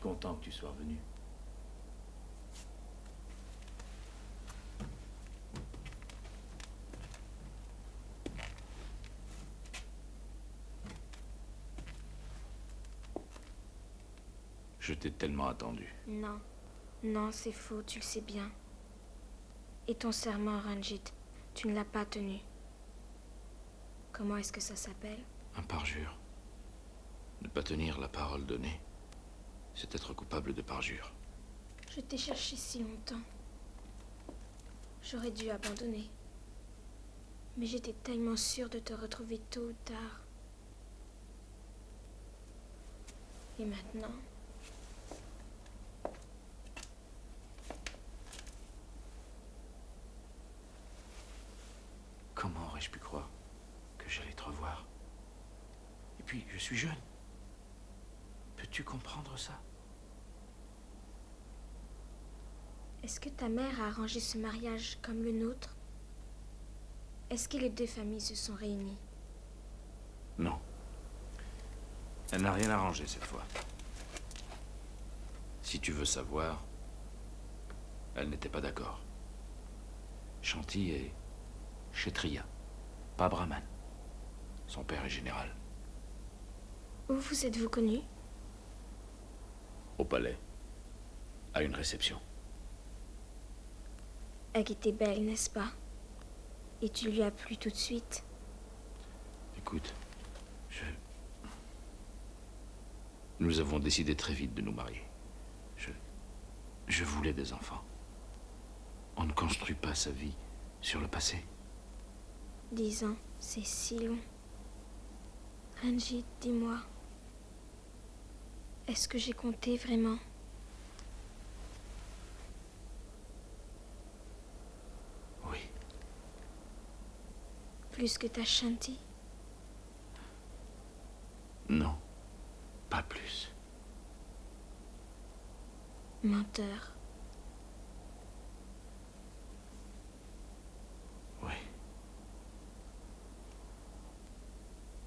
content que tu sois venu. Je t'ai tellement attendu. Non. Non, c'est faux, tu le sais bien. Et ton serment, Ranjit, tu ne l'as pas tenu. Comment est-ce que ça s'appelle? Un parjure. Ne pas tenir la parole donnée, c'est être coupable de parjure. Je t'ai cherché si longtemps. J'aurais dû abandonner. Mais j'étais tellement sûre de te retrouver tôt ou tard. Et maintenant... Comment aurais-je pu croire que j'allais te revoir? Et puis, je suis jeune. Peux-tu comprendre ça? Est-ce que ta mère a arrangé ce mariage comme le nôtre? Est-ce que les deux familles se sont réunies? Non. Elle n'a rien arrangé cette fois. Si tu veux savoir, elle n'était pas d'accord. Shanti est Kshatriya, pas brahman. Son père est général. Où vous êtes-vous connus? Au palais, à une réception. Elle était belle, n'est-ce pas? Et tu lui as plu tout de suite? Écoute, nous avons décidé très vite de nous marier. Je voulais des enfants. On ne construit pas sa vie sur le passé. 10 ans, c'est si long. Ranjit, dis-moi. Est-ce que j'ai compté vraiment? Oui. Plus que ta Shanti? Non, pas plus. Menteur. Oui.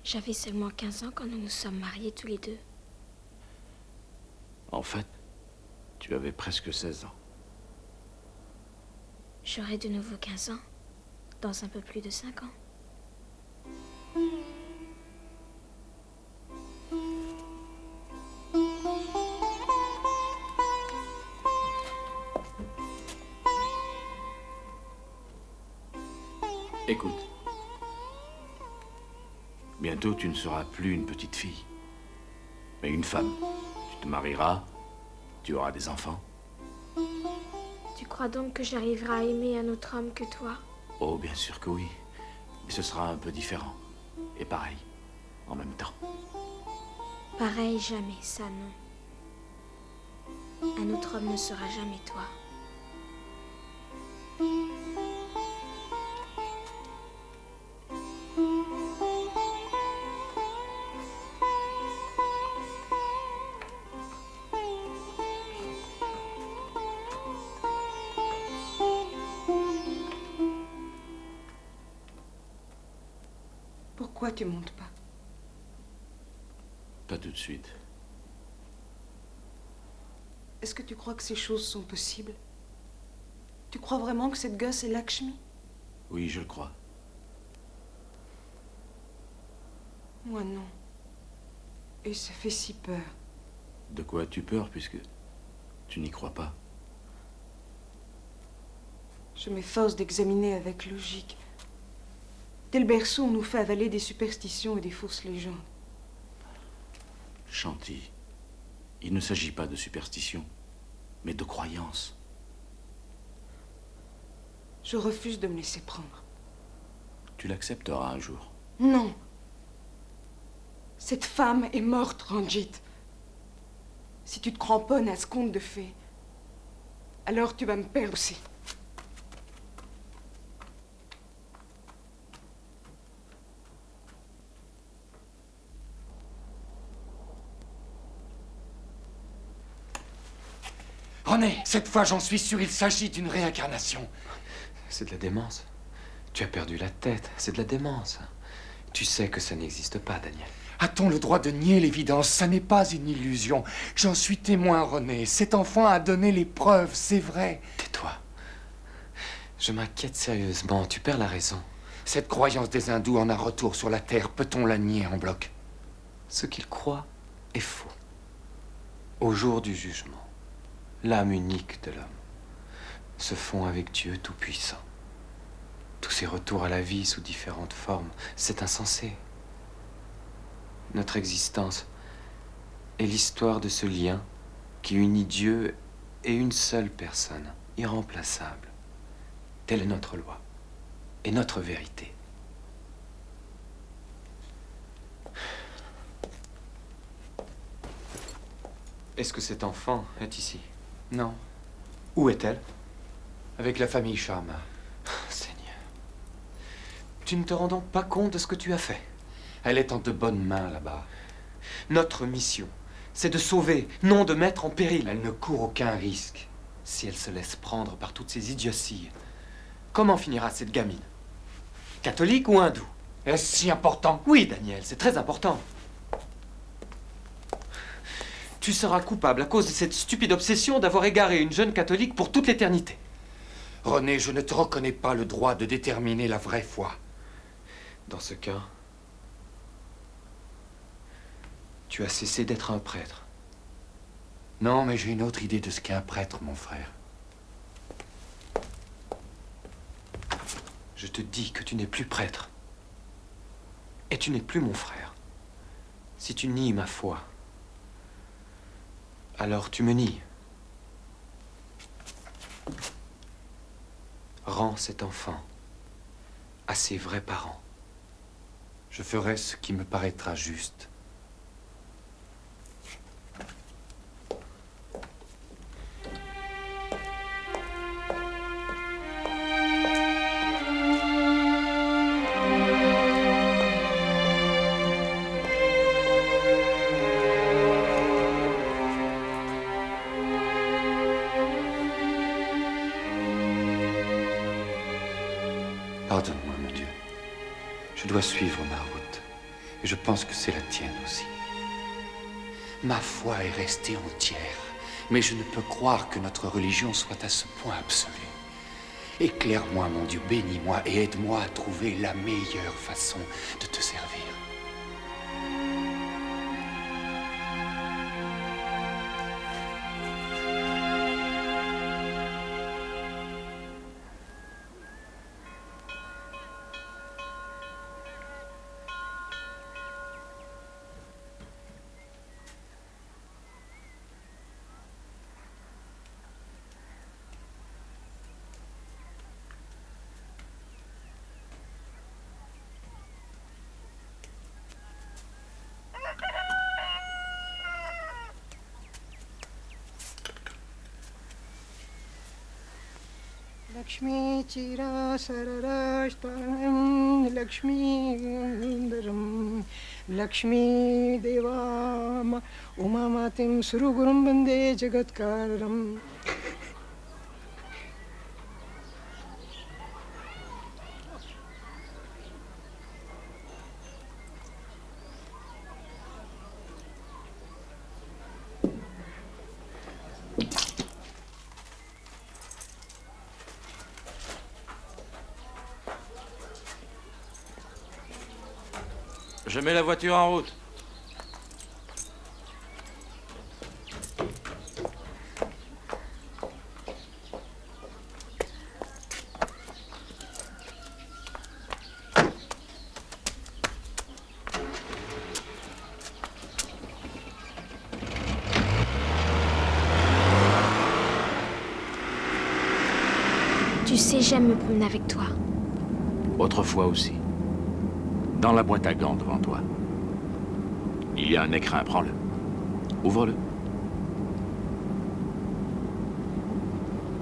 J'avais seulement 15 ans quand nous nous sommes mariés tous les deux. En fait, tu avais presque 16 ans. J'aurai de nouveau 15 ans, dans un peu plus de 5 ans. Écoute. Bientôt, tu ne seras plus une petite fille, mais une femme. Tu te marieras, tu auras des enfants. Tu crois donc que j'arriverai à aimer un autre homme que toi? Oh, bien sûr que oui. Mais ce sera un peu différent. Et pareil, en même temps. Pareil, jamais, ça non. Un autre homme ne sera jamais toi. Pourquoi tu montes pas? Pas tout de suite. Est-ce que tu crois que ces choses sont possibles? Tu crois vraiment que cette gosse est Lakshmi? Oui, je le crois. Moi non. Et ça fait si peur. De quoi as-tu peur, puisque tu n'y crois pas? Je m'efforce d'examiner avec logique. Dès le berceau, on nous fait avaler des superstitions et des fausses légendes. Shanti, il ne s'agit pas de superstition, mais de croyance. Je refuse de me laisser prendre. Tu l'accepteras un jour. Non. Cette femme est morte, Ranjit. Si tu te cramponnes à ce conte de fées, alors tu vas me perdre aussi. René, cette fois j'en suis sûr, il s'agit d'une réincarnation. C'est de la démence. Tu as perdu la tête, c'est de la démence. Tu sais que ça n'existe pas, Daniel. A-t-on le droit de nier l'évidence? Ça n'est pas une illusion. J'en suis témoin, René. Cet enfant a donné les preuves, c'est vrai. Tais-toi. Je m'inquiète sérieusement. Tu perds la raison. Cette croyance des hindous en un retour sur la Terre, peut-on la nier en bloc? Ce qu'ils croient est faux. Au jour du jugement, l'âme unique de l'homme se fond avec Dieu Tout-Puissant. Tous ces retours à la vie sous différentes formes, c'est insensé. Notre existence est l'histoire de ce lien qui unit Dieu et une seule personne, irremplaçable. Telle est notre loi et notre vérité. Est-ce que cet enfant est ici? Non. Où est-elle? Avec la famille Sharma. Seigneur. Tu ne te rends donc pas compte de ce que tu as fait? Elle est en de bonnes mains là-bas. Notre mission, c'est de sauver, non de mettre en péril. Elle ne court aucun risque. Si elle se laisse prendre par toutes ces idioties, comment finira cette gamine? Catholique ou hindoue? Est-ce si important? Oui, Daniel, c'est très important. Tu seras coupable à cause de cette stupide obsession d'avoir égaré une jeune catholique pour toute l'éternité. René, je ne te reconnais pas le droit de déterminer la vraie foi. Dans ce cas, tu as cessé d'être un prêtre. Non, mais j'ai une autre idée de ce qu'est un prêtre, mon frère. Je te dis que tu n'es plus prêtre. Et tu n'es plus mon frère. Si tu nies ma foi, alors tu me nies. Rends cet enfant à ses vrais parents. Je ferai ce qui me paraîtra juste. Pardonne-moi, mon Dieu. Je dois suivre ma route. Et je pense que c'est la tienne aussi. Ma foi est restée entière. Mais je ne peux croire que notre religion soit à ce point absolue. Éclaire-moi, mon Dieu, bénis-moi et aide-moi à trouver la meilleure façon de te servir. Lakshmi Chira Sararashtaram Lakshmi Gandaram Lakshmi Devam Umamatim Surugurum Bande Jagatkaram. Je mets la voiture en route. Tu sais, j'aime me promener avec toi. Autrefois aussi. Dans la boîte à gants devant toi. Il y a un écrin, prends-le. Ouvre-le.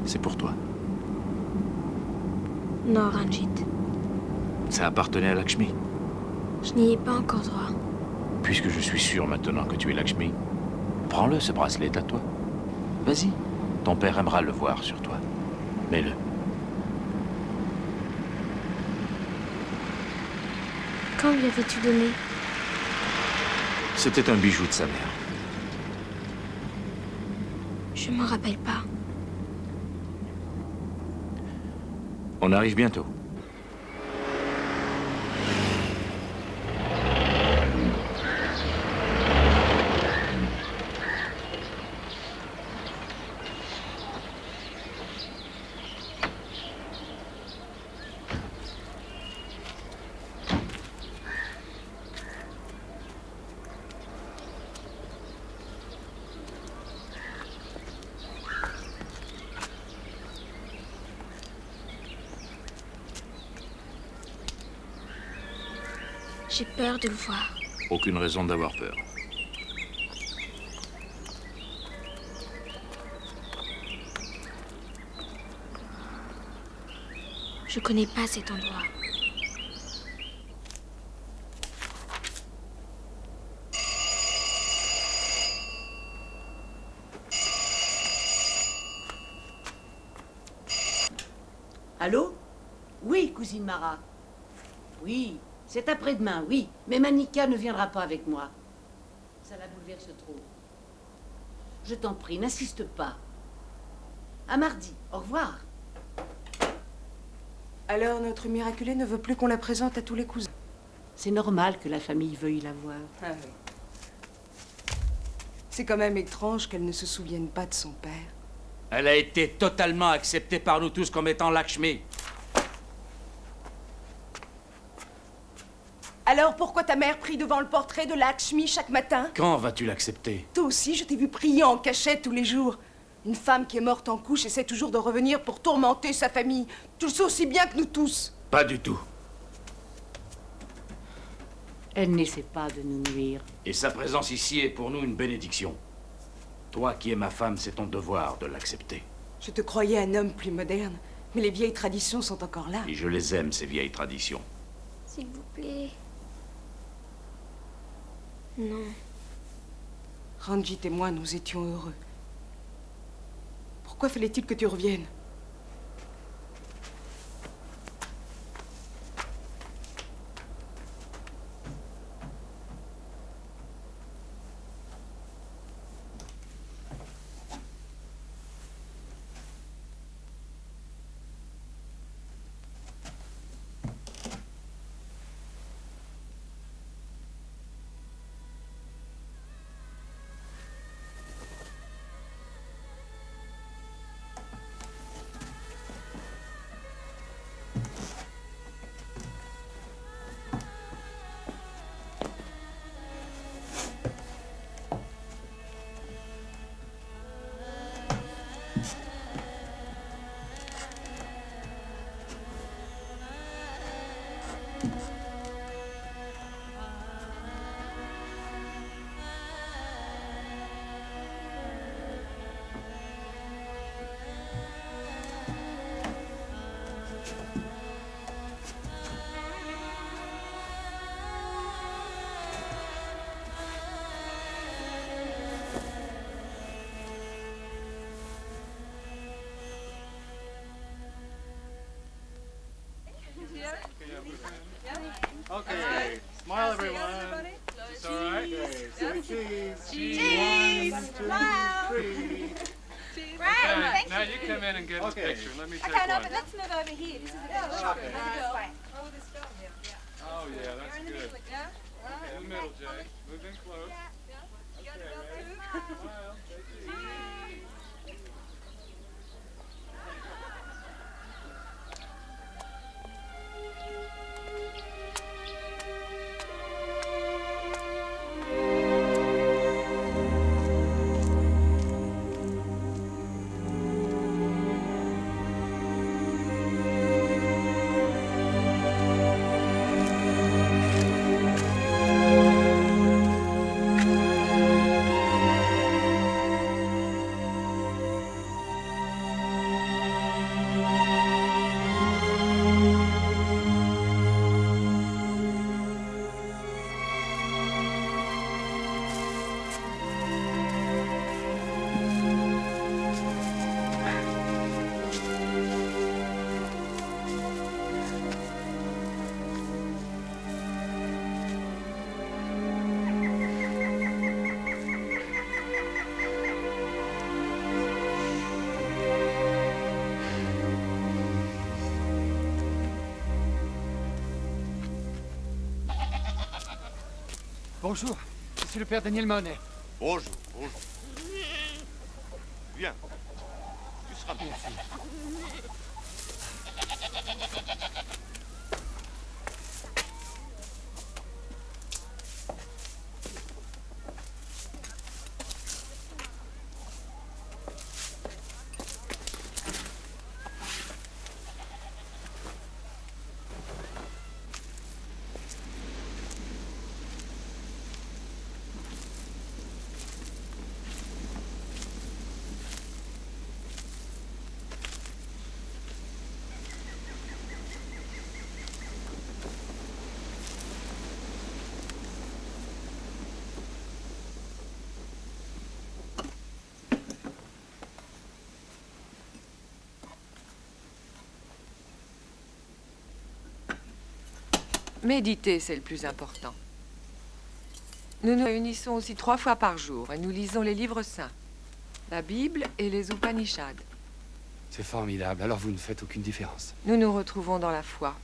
C'est pour toi. Non, Ranjit. Ça appartenait à Lakshmi. Je n'y ai pas encore droit. Puisque je suis sûr maintenant que tu es Lakshmi, prends-le, ce bracelet est à toi. Vas-y. Ton père aimera le voir sur toi. Mets-le. Quand lui avais-tu donné? C'était un bijou de sa mère. Je m'en rappelle pas. On arrive bientôt. J'ai peur de le voir. Aucune raison d'avoir peur. Je connais pas cet endroit. Allô? Oui, cousine Mara. Oui, c'est après-demain, oui. Mais Manika ne viendra pas avec moi. Ça la bouleverse trop. Je t'en prie, n'insiste pas. À mardi. Au revoir. Alors, notre miraculée ne veut plus qu'on la présente à tous les cousins. C'est normal que la famille veuille la voir. Ah oui. C'est quand même étrange qu'elle ne se souvienne pas de son père. Elle a été totalement acceptée par nous tous comme étant Lakshmi. Alors, pourquoi ta mère prie devant le portrait de Lakshmi chaque matin? Quand vas-tu l'accepter? Toi aussi, je t'ai vu prier en cachette tous les jours. Une femme qui est morte en couche essaie toujours de revenir pour tourmenter sa famille. Tu le sais aussi bien que nous tous. Pas du tout. Elle n'essaie pas de nous nuire. Et sa présence ici est pour nous une bénédiction. Toi qui es ma femme, c'est ton devoir de l'accepter. Je te croyais un homme plus moderne, mais les vieilles traditions sont encore là. Et je les aime, ces vieilles traditions. S'il vous plaît. Non. Ranjit et moi, nous étions heureux. Pourquoi fallait-il que tu reviennes? Okay, smile everyone. It's all right. Okay, cheese. Cheese. One, two, Smile. three. Right, Okay, thank now you. you come in and get this Okay. picture. Let me take Okay, no, one. but let's move over here. This is a bit short. Okay. Let's go. Oh yeah, that's good. Yeah? Okay, in the middle, Jay. Move in close. Okay, ready? Smile. Say cheese. Bonjour, je suis le père Daniel Monet. Bonjour, bonjour. Viens. Tu seras bien. Méditer, c'est le plus important. Nous nous réunissons aussi 3 fois par jour et nous lisons les livres saints, la Bible et les Upanishads. C'est formidable, alors vous ne faites aucune différence. Nous nous retrouvons dans la foi,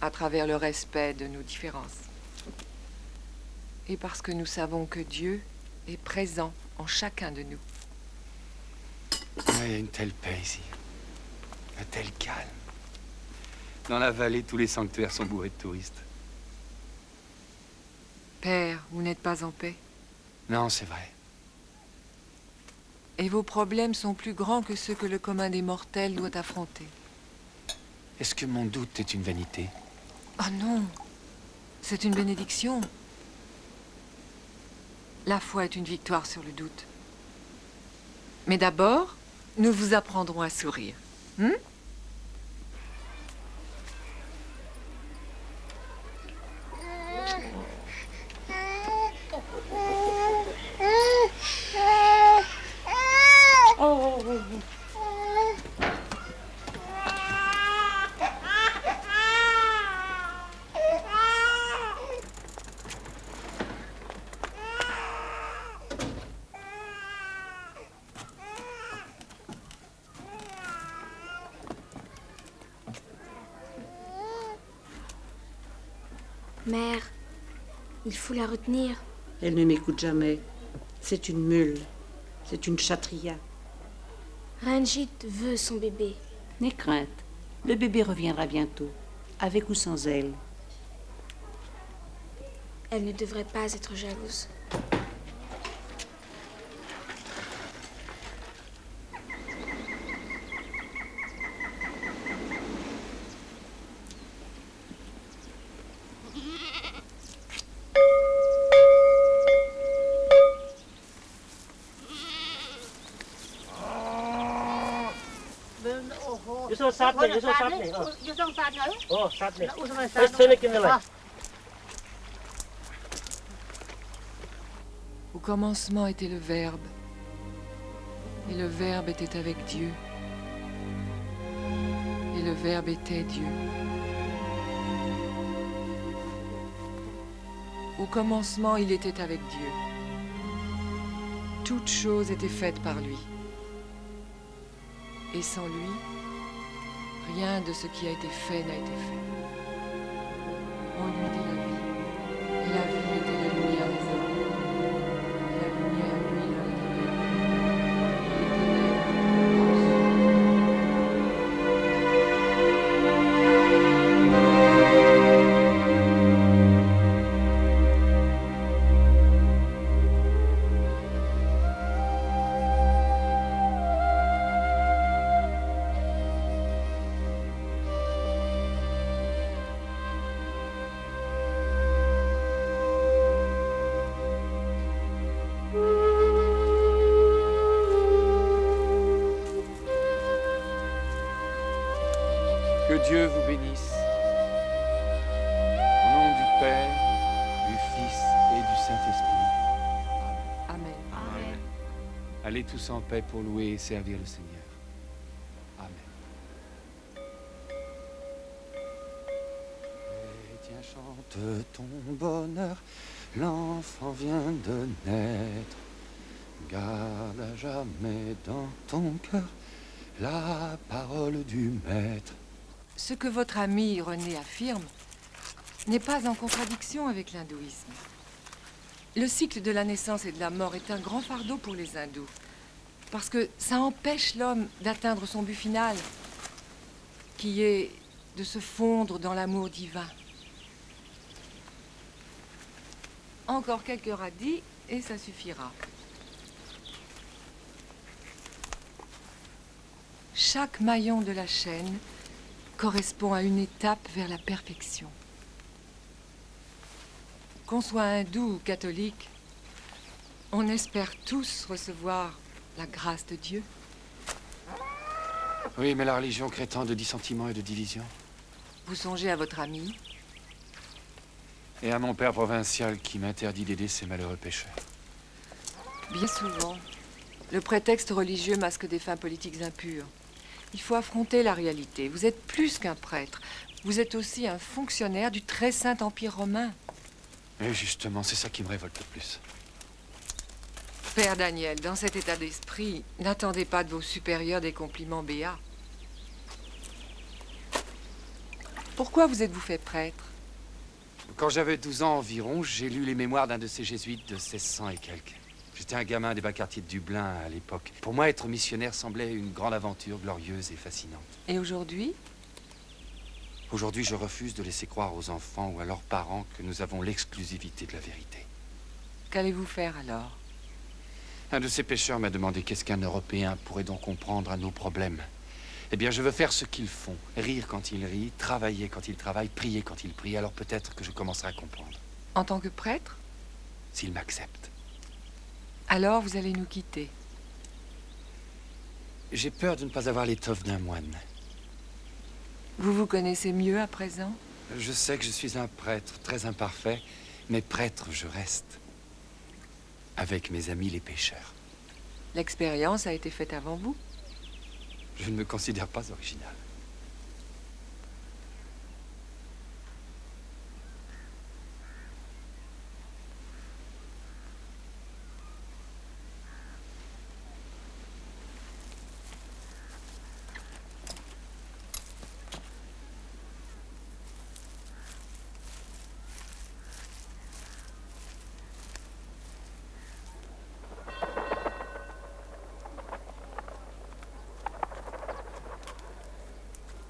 à travers le respect de nos différences. Et parce que nous savons que Dieu est présent en chacun de nous. Il y a une telle paix ici, un tel calme. Dans la vallée, tous les sanctuaires sont bourrés de touristes. Père, vous n'êtes pas en paix. Non, c'est vrai. Et vos problèmes sont plus grands que ceux que le commun des mortels doit affronter. Est-ce que mon doute est une vanité? Oh non, c'est une bénédiction. La foi est une victoire sur le doute. Mais d'abord, nous vous apprendrons à sourire. Mère, il faut la retenir. Elle ne m'écoute jamais. C'est une mule. C'est une chatriya. Ranjit veut son bébé. N'aie crainte. Le bébé reviendra bientôt, avec ou sans elle. Elle ne devrait pas être jalouse. Au commencement était le Verbe, et le Verbe était avec Dieu, et le Verbe était Dieu. Au commencement, il était avec Dieu. Toute chose était faite par lui. Et sans lui, rien de ce qui a été fait n'a été fait. En lui était la vie, et la vie était la lumière des hommes. Et la lumière brille dans les Que Dieu vous bénisse. Au nom du Père, du Fils et du Saint-Esprit. Amen. Amen. Allez tous en paix pour louer et servir le Seigneur. Amen. Chrétien, chante ton bonheur, l'enfant vient de naître. Garde à jamais dans ton cœur la parole du Maître. Ce que votre ami René affirme n'est pas en contradiction avec l'hindouisme. Le cycle de la naissance et de la mort est un grand fardeau pour les hindous. Parce que ça empêche l'homme d'atteindre son but final, qui est de se fondre dans l'amour divin. Encore quelques radis et ça suffira. Chaque maillon de la chaîne correspond à une étape vers la perfection. Qu'on soit hindou ou catholique, on espère tous recevoir la grâce de Dieu. Oui, mais la religion crée tant de dissentiments et de divisions. Vous songez à votre ami? Et à mon père provincial qui m'interdit d'aider ces malheureux pécheurs. Bien souvent, le prétexte religieux masque des fins politiques impures. Il faut affronter la réalité. Vous êtes plus qu'un prêtre. Vous êtes aussi un fonctionnaire du très saint empire romain. Et justement, c'est ça qui me révolte le plus. Père Daniel, dans cet état d'esprit, n'attendez pas de vos supérieurs des compliments béats. Pourquoi vous êtes-vous fait prêtre? Quand j'avais 12 ans environ, j'ai lu les mémoires d'un de ces jésuites de 1600 et quelques. J'étais un gamin des bas quartiers de Dublin à l'époque. Pour moi, être missionnaire semblait une grande aventure glorieuse et fascinante. Et aujourd'hui? Aujourd'hui, je refuse de laisser croire aux enfants ou à leurs parents que nous avons l'exclusivité de la vérité. Qu'allez-vous faire alors? Un de ces pêcheurs m'a demandé qu'est-ce qu'un Européen pourrait donc comprendre à nos problèmes. Eh bien, je veux faire ce qu'ils font. Rire quand ils rient, travailler quand ils travaillent, prier quand ils prient. Alors peut-être que je commencerai à comprendre. En tant que prêtre? S'ils m'acceptent. Alors vous allez nous quitter. J'ai peur de ne pas avoir l'étoffe d'un moine. Vous vous connaissez mieux à présent? Je sais que je suis un prêtre très imparfait, mais prêtre je reste. Avec mes amis les pêcheurs. L'expérience a été faite avant vous? Je ne me considère pas original.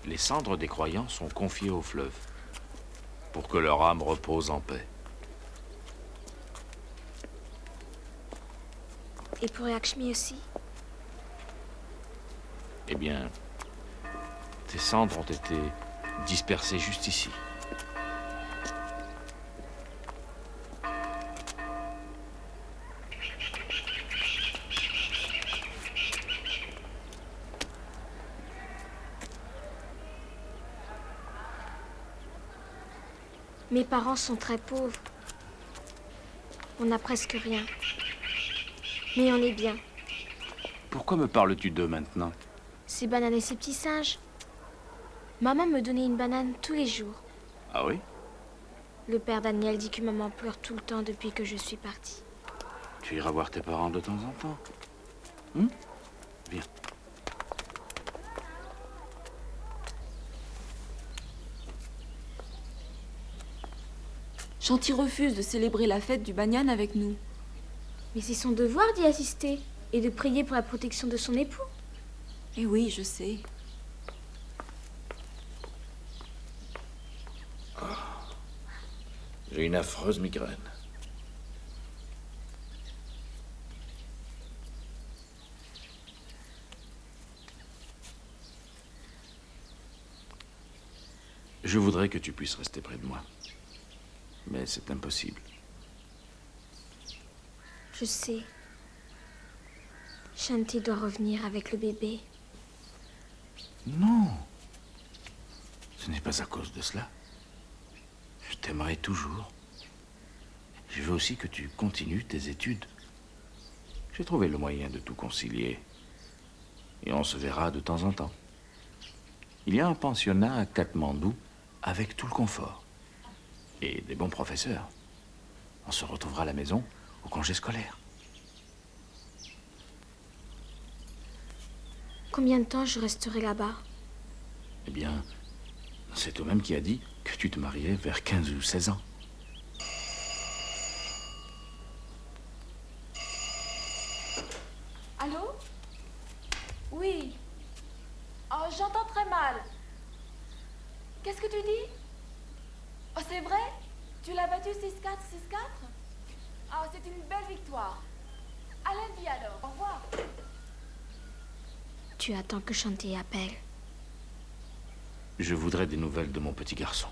Les cendres des croyants sont confiées au fleuve, pour que leur âme repose en paix. Et pour Lakshmi aussi? Eh bien, tes cendres ont été dispersées juste ici. Mes parents sont très pauvres. On n'a presque rien. Mais on est bien. Pourquoi me parles-tu d'eux maintenant? Ces bananes et ces petits singes. Maman me donnait une banane tous les jours. Ah oui? Le père Daniel dit que maman pleure tout le temps depuis que je suis partie. Tu iras voir tes parents de temps en temps. Viens. Shanti refuse de célébrer la fête du banyan avec nous. Mais c'est son devoir d'y assister et de prier pour la protection de son époux. Eh oui, je sais. J'ai une affreuse migraine. Je voudrais que tu puisses rester près de moi. Mais c'est impossible. Je sais. Shanti doit revenir avec le bébé. Non. Ce n'est pas à cause de cela. Je t'aimerai toujours. Je veux aussi que tu continues tes études. J'ai trouvé le moyen de tout concilier. Et on se verra de temps en temps. Il y a un pensionnat à Katmandou avec tout le confort. Et des bons professeurs. On se retrouvera à la maison au congé scolaire. Combien de temps je resterai là-bas? Eh bien, c'est toi-même qui as dit que tu te mariais vers 15 ou 16 ans. j'entends très mal. Qu'est-ce que tu dis? Oh, c'est vrai? Tu l'as battu 6-4, 6-4? Ah, c'est une belle victoire. À lundi alors, au revoir. Tu attends que Shanti appelle. Je voudrais des nouvelles de mon petit garçon.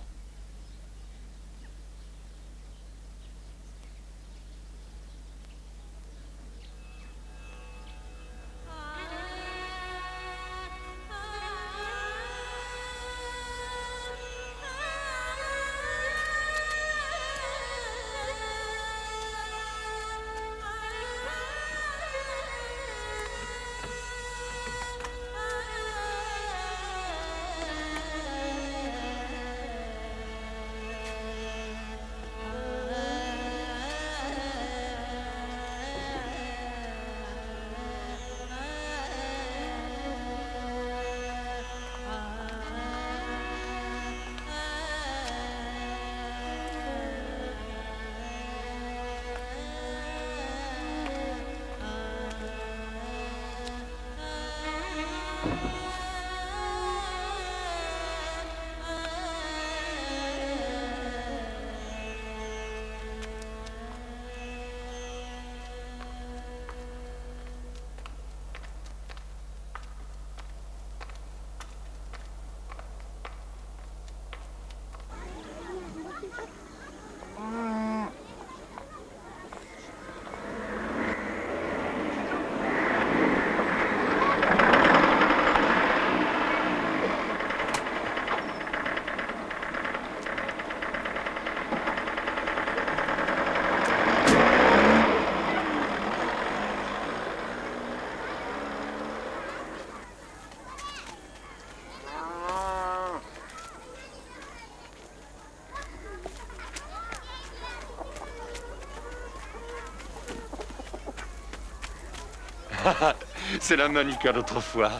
C'est la Manika d'autrefois.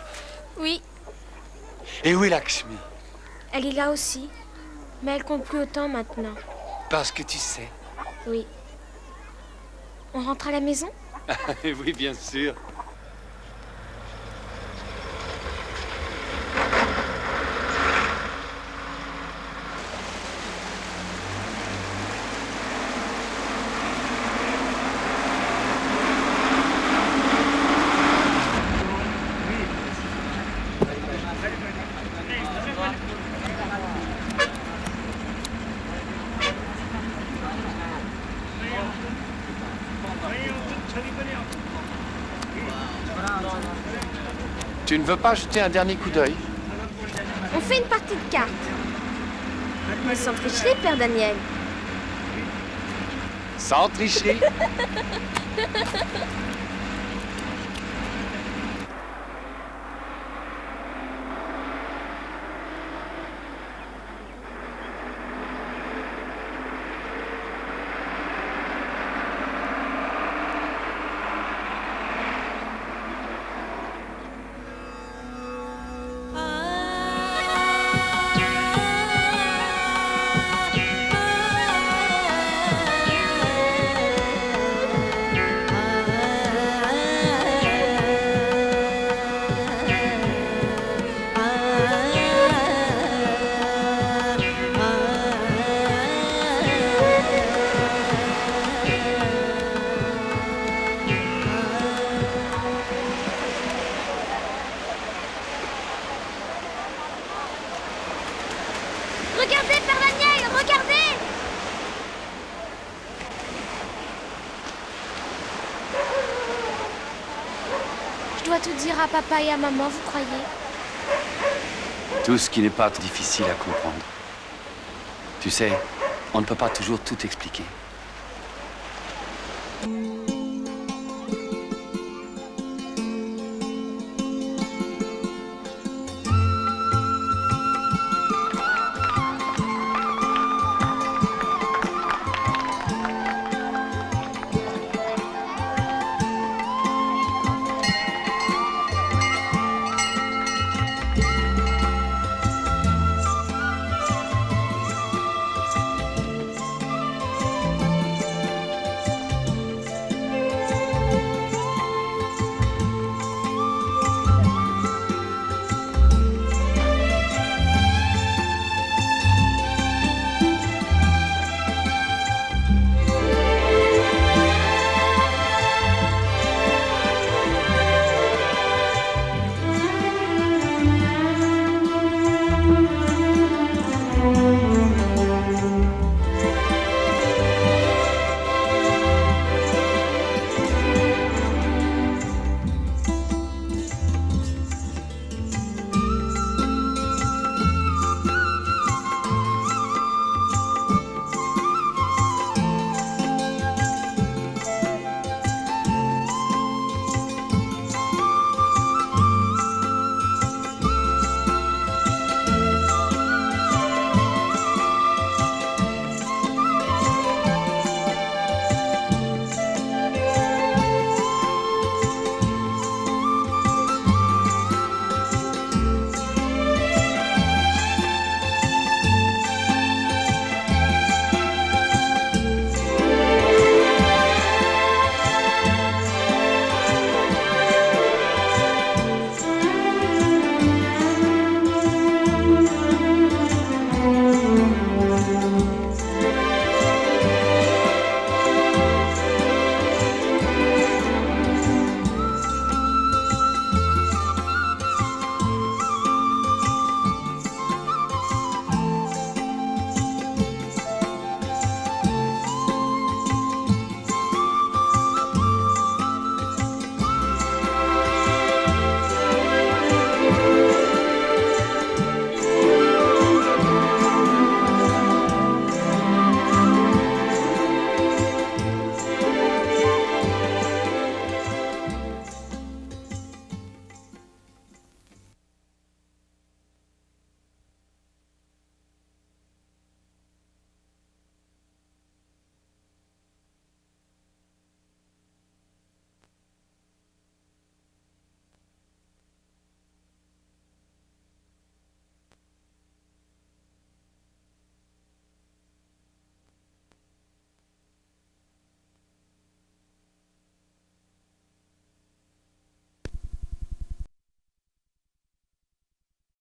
Oui, Et où est Lakshmi? elle est là aussi. Mais elle compte plus autant maintenant. Parce que tu sais. Oui. On rentre à la maison? Oui, bien sûr. Tu ne veux pas jeter un dernier coup d'œil? On fait une partie de cartes. Mais sans tricher, Père Daniel. Sans tricher. Regardez, Père Daniel, regardez! Je dois tout dire à papa et à maman, vous croyez? Tout ce qui n'est pas difficile à comprendre. Tu sais, on ne peut pas toujours tout expliquer.